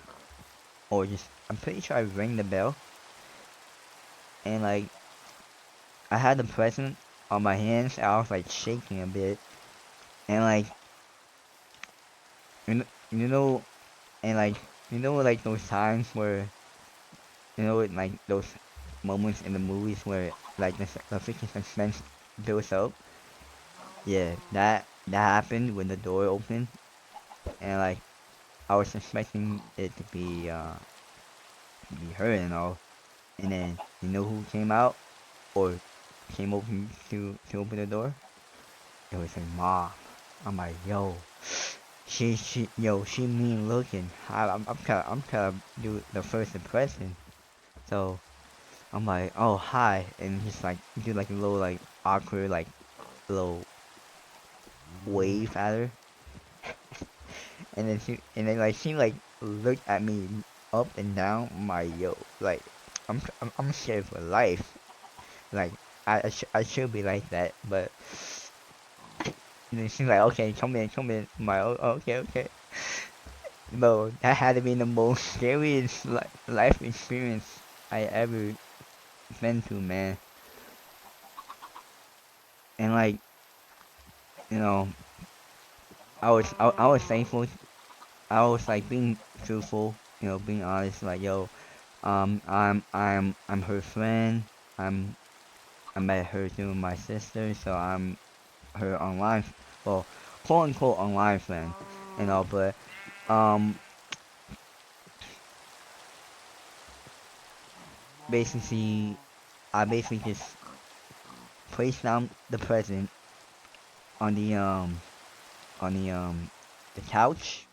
or just I'm pretty sure I rang the bell and like I had the present on my hands and I was like shaking a bit and like you know and like like those times where like those moments in the movies where like the freaking suspense builds up. Yeah, that happened when the door opened and like I was expecting it to be her and all, and then you know who came out or came open to open the door? It was her mom. I'm like, yo, she mean looking. I'm kind of do the first impression. So I'm like, oh hi, and just like do like a little like awkward like little wave at her, and then like she like looked at me up and down. I'm like, yo, like I'm scared for life. Like I should be like that, but and then she's like, okay, come in. I'm like, oh, okay. Bro, that had to be the most scariest life experience I ever been through, man. And like, you know, I was thankful. I was like being truthful, being honest. Like, yo, I'm her friend. I'm I met her through my sister, so I'm her online, well, quote unquote online friend, But um, basically, I basically just placed down the present on the couch,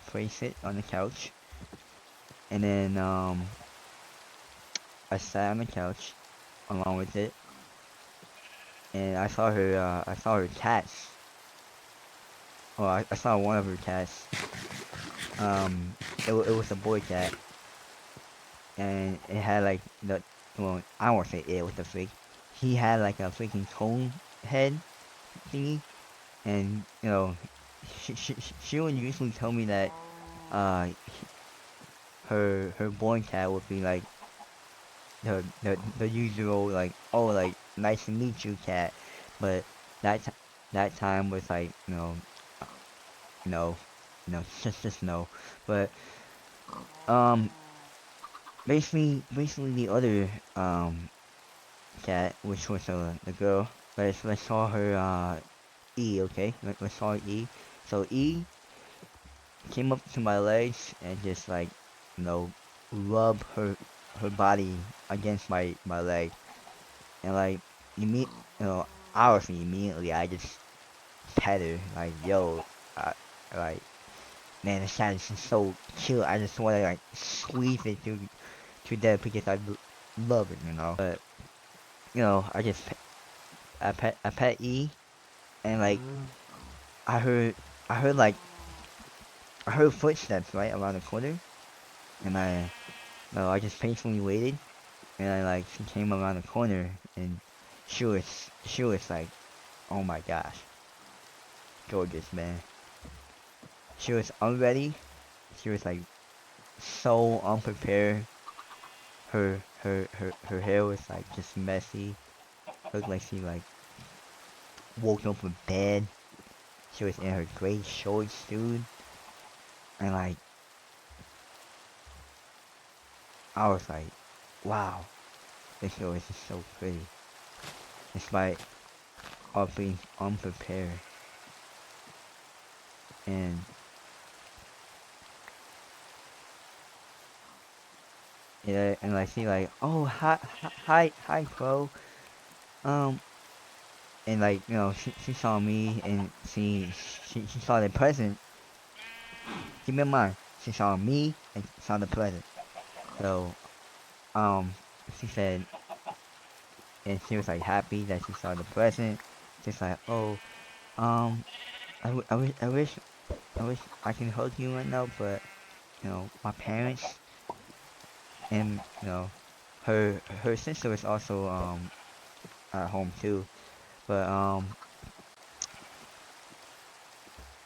place it on the couch, and then I sat on the couch along with it, and I saw her cats. Oh, I saw one of her cats. It was a boy cat, and it had like well, I won't say it was the freak. He had like a freaking cone head thingy, and she would usually tell me that uh her boy cat would be like the usual like, oh, like nice to meet you cat, but that that time was like, uh, no, just no. But um basically the other cat, which was the girl, let's call her E, okay? Let's call her E. So E came up to my legs and just like, you know rub her body against my leg, and like you know obviously immediately I just pet her like, yo, like, man, this cat is just so cute. I just want to like squeeze it to death because love it. But I just I pet E, and like I heard I heard like I heard footsteps right around the corner, and I just patiently waited, and I like she came around the corner, and she was like, oh my gosh, gorgeous, man. She was unready. She was like so unprepared. Her hair was like just messy. Looked like she like woke up in bed. She was in her gray shorts, dude. And like, I was like, wow, this girl is just so pretty. Despite all being unprepared. And yeah, and like she like, oh hi Crow. Um, and like she saw me and she saw the present. Keep in mind, she saw me and saw the present. So um, she said, and she was like happy that she saw the present. Just like, oh, um, I wish I can hug you right now, but my parents and her sister was also at home too. But I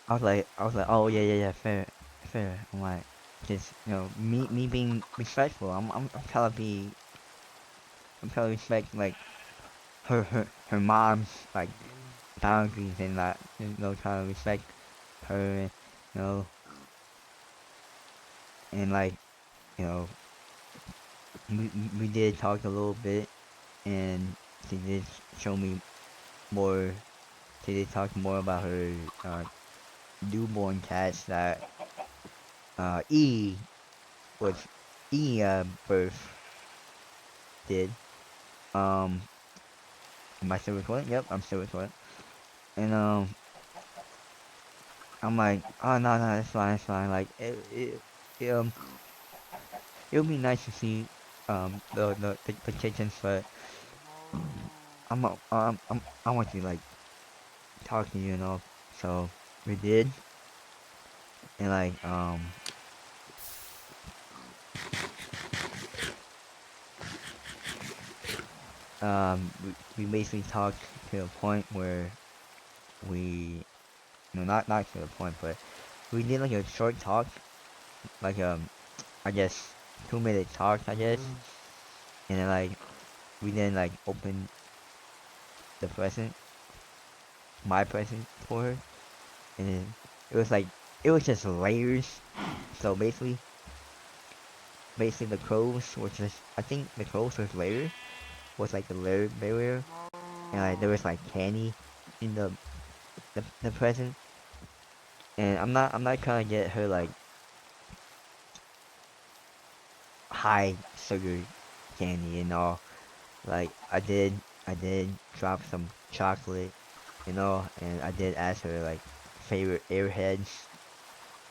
was like, oh yeah, fair. I'm like, just me being respectful. I'm trying to respect like her mom's like boundaries and that trying to respect her, you know, and like you know we did talk a little bit, and she did show me more. She did talk more about her newborn cats that E was birth did. Um, am I still recording? Yep, I'm still recording. And I'm like, oh no, it's fine. Like it would be nice to see the kittens, but I want to like talk to you. So we did, and like we basically talked to a point where we no not to the point, but we did like a short talk, like I guess 2 minute talk, I guess, and then like we then like opened the present, my present for her, and then it was like it was just layers. So basically the clothes was just I think the clothes was like the layer barrier, and like there was like candy in the present, and I'm not trying to get her like high sugar candy and all. Like I did drop some chocolate, and I did ask her like favorite airheads,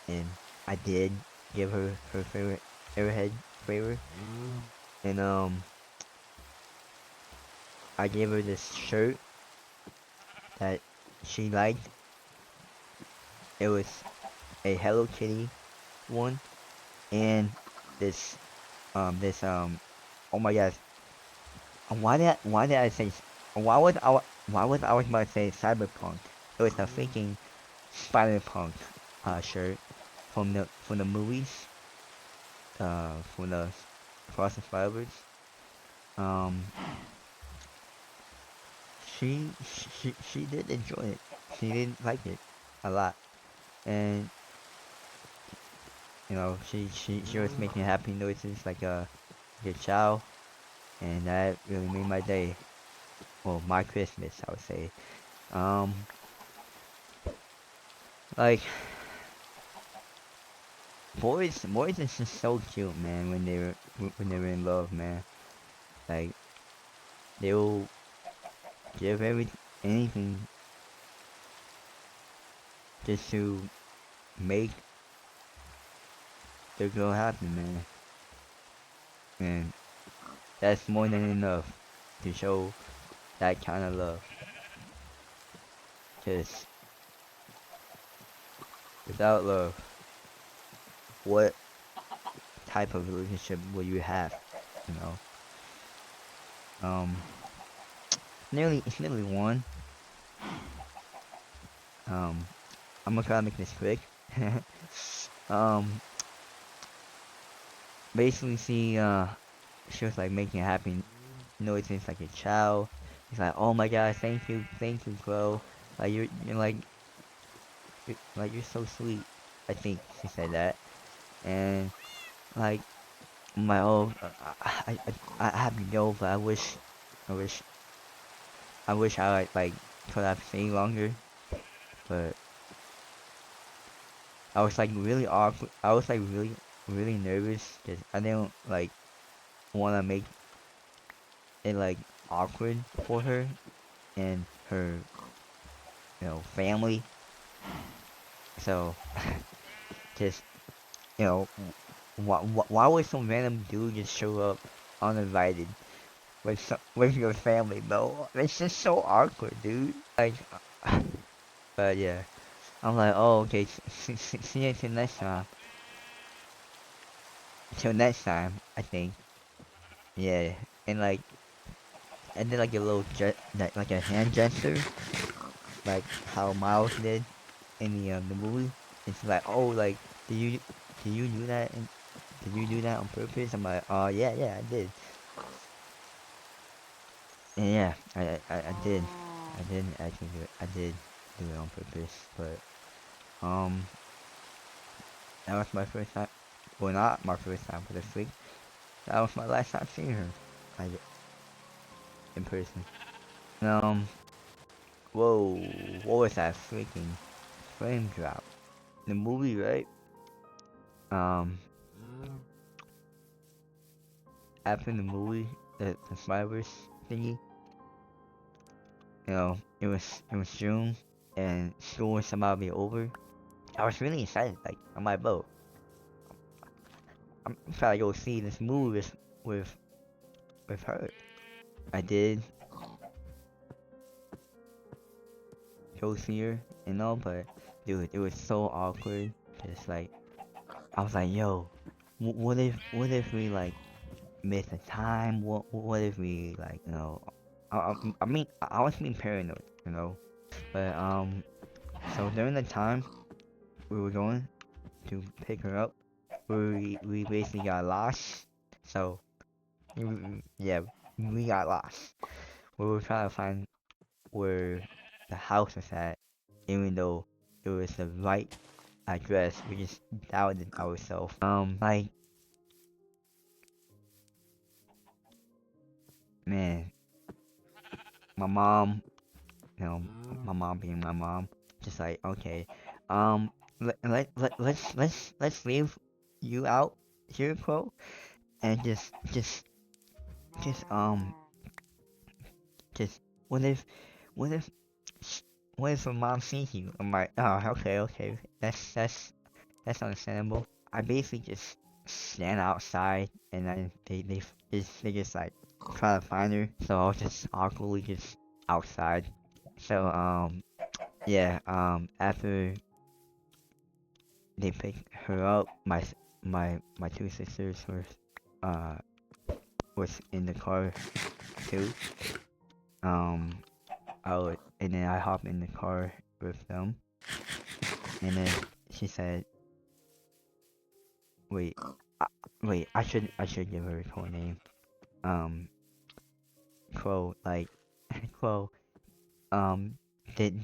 and I did give her her favorite airhead flavor, and I gave her this shirt that she liked. It was a Hello Kitty one, and this this oh my gosh, why did I say why was I was about to say cyberpunk? It was the freaking Spider-Punk shirt from the movies, from the Cross the Fibers. Um, she did enjoy it. She did like it a lot, and she was making happy noises like a child, and that really made my day. Well, my Christmas, I would say. Um, like boys is just so cute, man. When they're in love, man. Like they'll give anything just to make the girl happy, man. And that's more than enough to show that kind of love. Cause without love, what type of relationship will you have? You know, um, it's nearly one. Um, I'm gonna try to make this quick. um, basically, she was like making happy noises like a child. He's like, oh my god, thank you, bro. Like you're so sweet. I think she said that, and like my oh, I have to go, but I wish, I wish like could have stayed longer, but I was like really awkward. I was like really nervous because I didn't like want to make it like awkward for her and her family. So just why would some random dude just show up uninvited with your family, bro? It's just so awkward, dude. Like, but yeah, I'm like, oh, okay, see you till next time. Till next time, I think. Yeah, and like, and then like a little like a hand gesture, like how Miles did in the movie. It's like, oh, like, did you did you do that? Did you do that on purpose? I'm like, oh yeah, yeah, I did. And yeah, I did. I did actually do it. I did do it on purpose, but um, that was my first time. Well, not my first time for this week. That was my last time seeing her, like in person. Um, whoa, what was that freaking frame drop? The movie, right? Um, after the movie, the Spiders thingy, it was June, and school was about to be over. I was really excited. Like, I'm like, bro, I'm trying to go see this movie with with her. I did go see her, but dude, it was so awkward. Just like I was like, yo, what if we like miss a time? What if we like I mean I was being paranoid. But so during the time we were going to pick her up, we basically got lost. So yeah, we got lost. We were trying to find where the house was at, even though it was the right address. We just doubted ourselves. Like, man, my mom, my mom being my mom, just like, okay, let's leave you out here, Crow, and just, just, what if, what if, sh- what if my mom sees you? I'm like, oh, okay, that's understandable. I basically just stand outside and then they just like try to find her. So I was just awkwardly just outside. So yeah, after they picked her up, my two sisters uh was in the car too. Um and then I hopped in the car with them, and then she said, wait, uh, wait, I should give her a full name. Um, Crow, like, Crow, um, did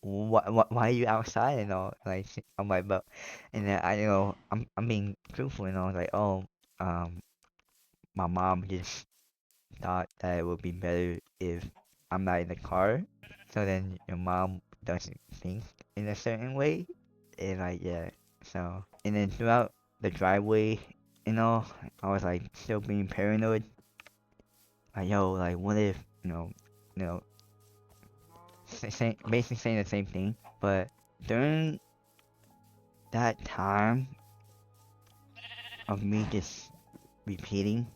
why are you outside and all? Like, I'm like, but, and then I'm being truthful and I was like, oh, um, my mom just thought that it would be better if I'm not in the car, so then your mom doesn't think in a certain way, and like, yeah, so, and then throughout the driveway, I was like still being paranoid, like, yo, like, what if, you know, basically saying the same thing. But during that time of me just repeating,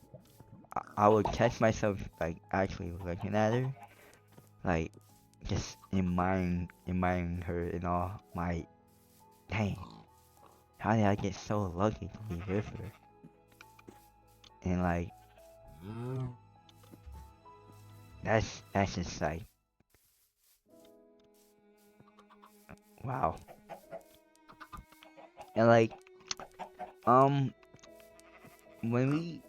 I would catch myself like actually looking at her, like just admiring her and all. My dang, how did I get so lucky to be with her? And like that's just like wow. And like um when we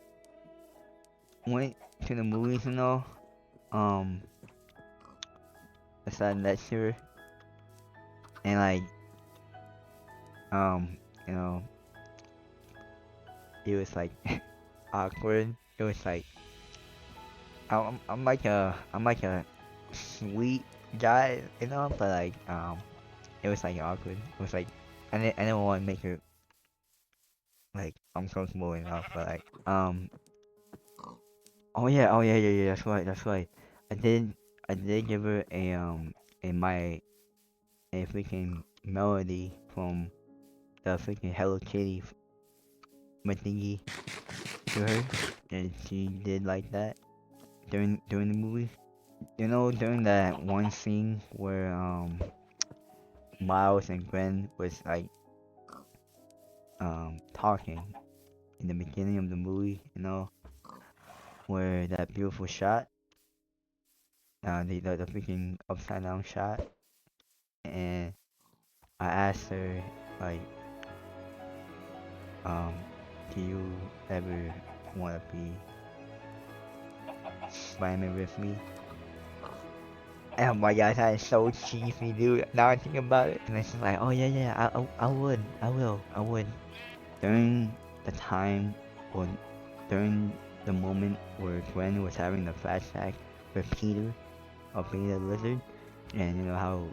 went to the movies and all, um sat next to her, and like, you know, it was like awkward. It was like I'm like a sweet guy, you know, but like it was like awkward. It was like I didn't want to make her like uncomfortable enough, but like oh yeah, that's right. I did I did give her a my a freaking melody from the freaking Hello Kitty thingy to her, and she did like that during the movie. You know, during that one scene where Miles and Gwen was like talking in the beginning of the movie, you know, where that beautiful shot, the freaking upside down shot, and I asked her like, um, do you ever want to be Spider-Man with me? Oh my gosh, that is so cheesy, dude. Now I think about it, and it's just like, oh yeah, I would, I would. During the time, or during the moment where Gwen was having the flashback with Peter of being the lizard, and you know how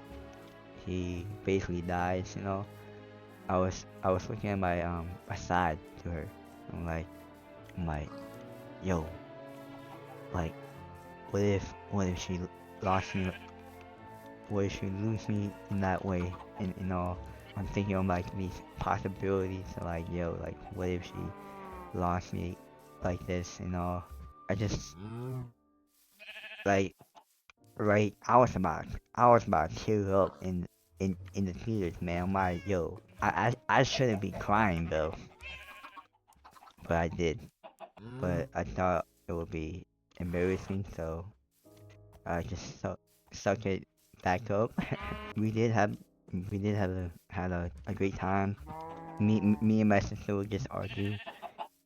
he basically dies, you know, I was looking at my side to her. I'm like, yo, like, what if she lost me? What if she lose me in that way? And you know, I'm thinking of like these possibilities. Like, yo, like, what if she lost me like this? You know, I just like right. I was about to tear up in the theaters, man. I'm like, yo, I shouldn't be crying though, but I did. But I thought it would be embarrassing, so I just suck it back up. we did have we did have a great time. Me and my sister would just argue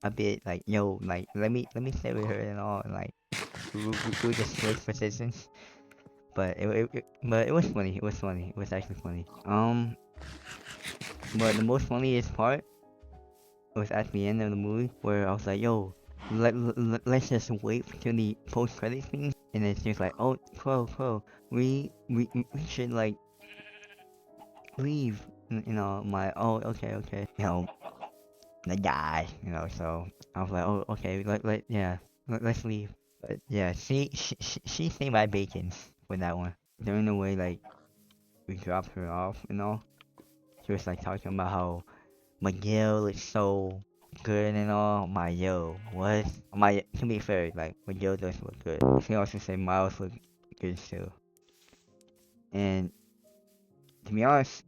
a bit, like, yo, like, let me stay with her and all, and like we would just switch positions. But but it was funny. It was funny. It was actually funny. But the most funniest part was at the end of the movie where I was like, yo, let's just wait till the post credit scene, and it's just like, oh, Crow, we should like leave. You know, my oh, okay. You know, the guy. You know, so I was like, oh, okay, let's leave. But yeah, she stayed by Bacon's with that one. During the way, like, we dropped her off, you know, she was like talking about how Miguel is so good and all. My yo, what? My To be fair, like, Miguel does look good. She also said Miles look good too. And to be honest,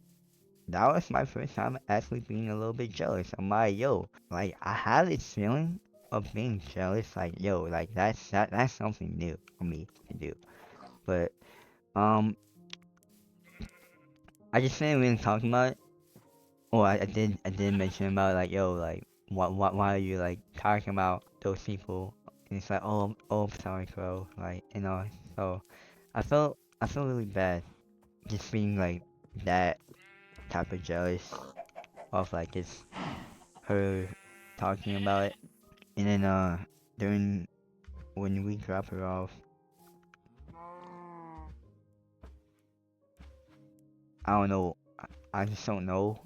that was my first time actually being a little bit jealous. I'm like, yo, like, I had this feeling of being jealous, like, yo, like, that's something new for me to do. But I just didn't really talk about it. Or I did mention about, like, yo, like, why are you like talking about those people? And it's like, oh, I'm sorry, bro. Like, you know, so I felt really bad just being like that type of jealous of like just her talking about it. And then during when we drop her off, I don't know, I just don't know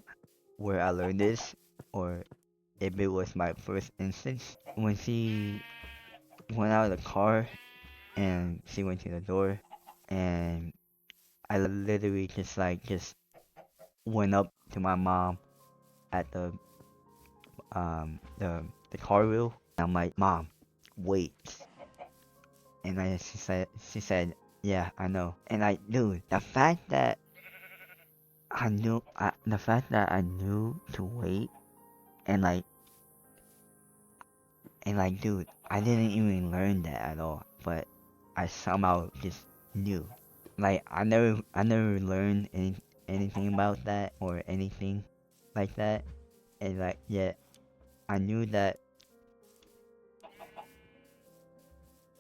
where I learned this, or if it was my first instance when she went out of the car and she went to the door, and I literally just went up to my mom at the car wheel. I'm like, Mom, wait. And then she said, yeah, I know. And I dude, the fact that I knew to wait, and like, dude, I didn't even learn that at all, but I somehow just knew. Like, I never learned anything about that or anything like that, and like, yet I knew that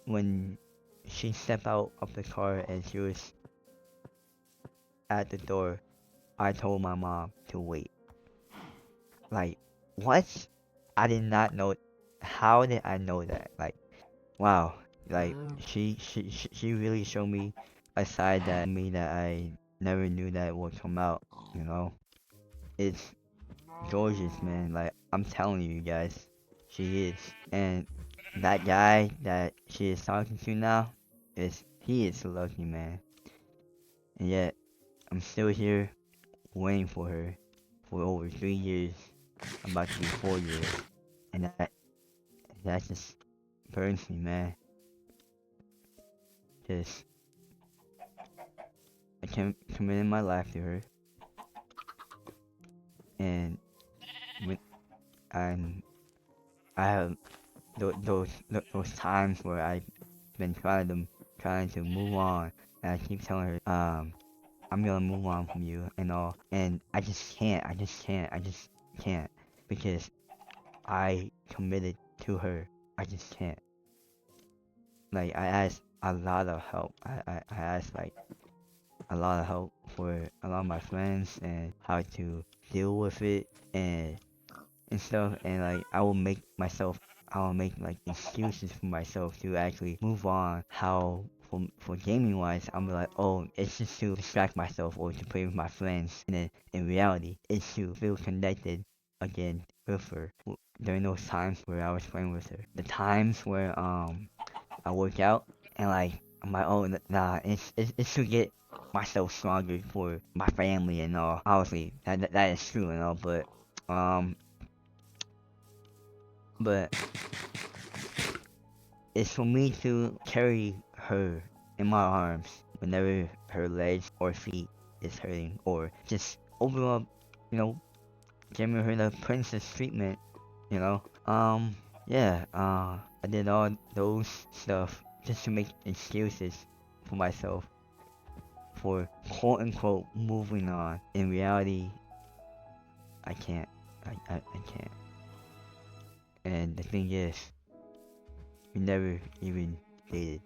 when she stepped out of the car and she was at the door, I told my mom to wait. Like, what? I did not know. How did I know that? Like, wow. Like, Wow. she really showed me a side that me that I never knew that would come out. You know, it's gorgeous, man. Like, I'm telling you guys, she is. And that guy that she is talking to now he is lucky, man. And yet, I'm still here waiting for her for over 3 years. I'm about to be 4 years. And that just burns me, man. Just, I committed my life to her. And when I'm, I have those times where I've been trying to move on. And I keep telling her, I'm gonna move on from you and all. And I just can't. I just can't. Because I committed to her. I just can't. Like, I asked a lot of help. I asked, like, a lot of help for a lot of my friends and how to deal with it and stuff. And, like, I will make, like, excuses for myself to actually move on. How, for gaming wise, I'm like, oh, it's just to distract myself or to play with my friends. And then in reality, it's to feel connected again with her during those times where I was playing with her. The times where I work out and, like, I'm like, oh, nah, it's to get myself stronger for my family and all. Obviously, that is true and all, um, but it's for me to carry her in my arms whenever her legs or feet is hurting, or just overall, you know, giving her the princess treatment, you know. Yeah, I did all those stuff just to make excuses for myself for quote unquote moving on. In reality, I can't. I can't. And the thing is, we never even dated.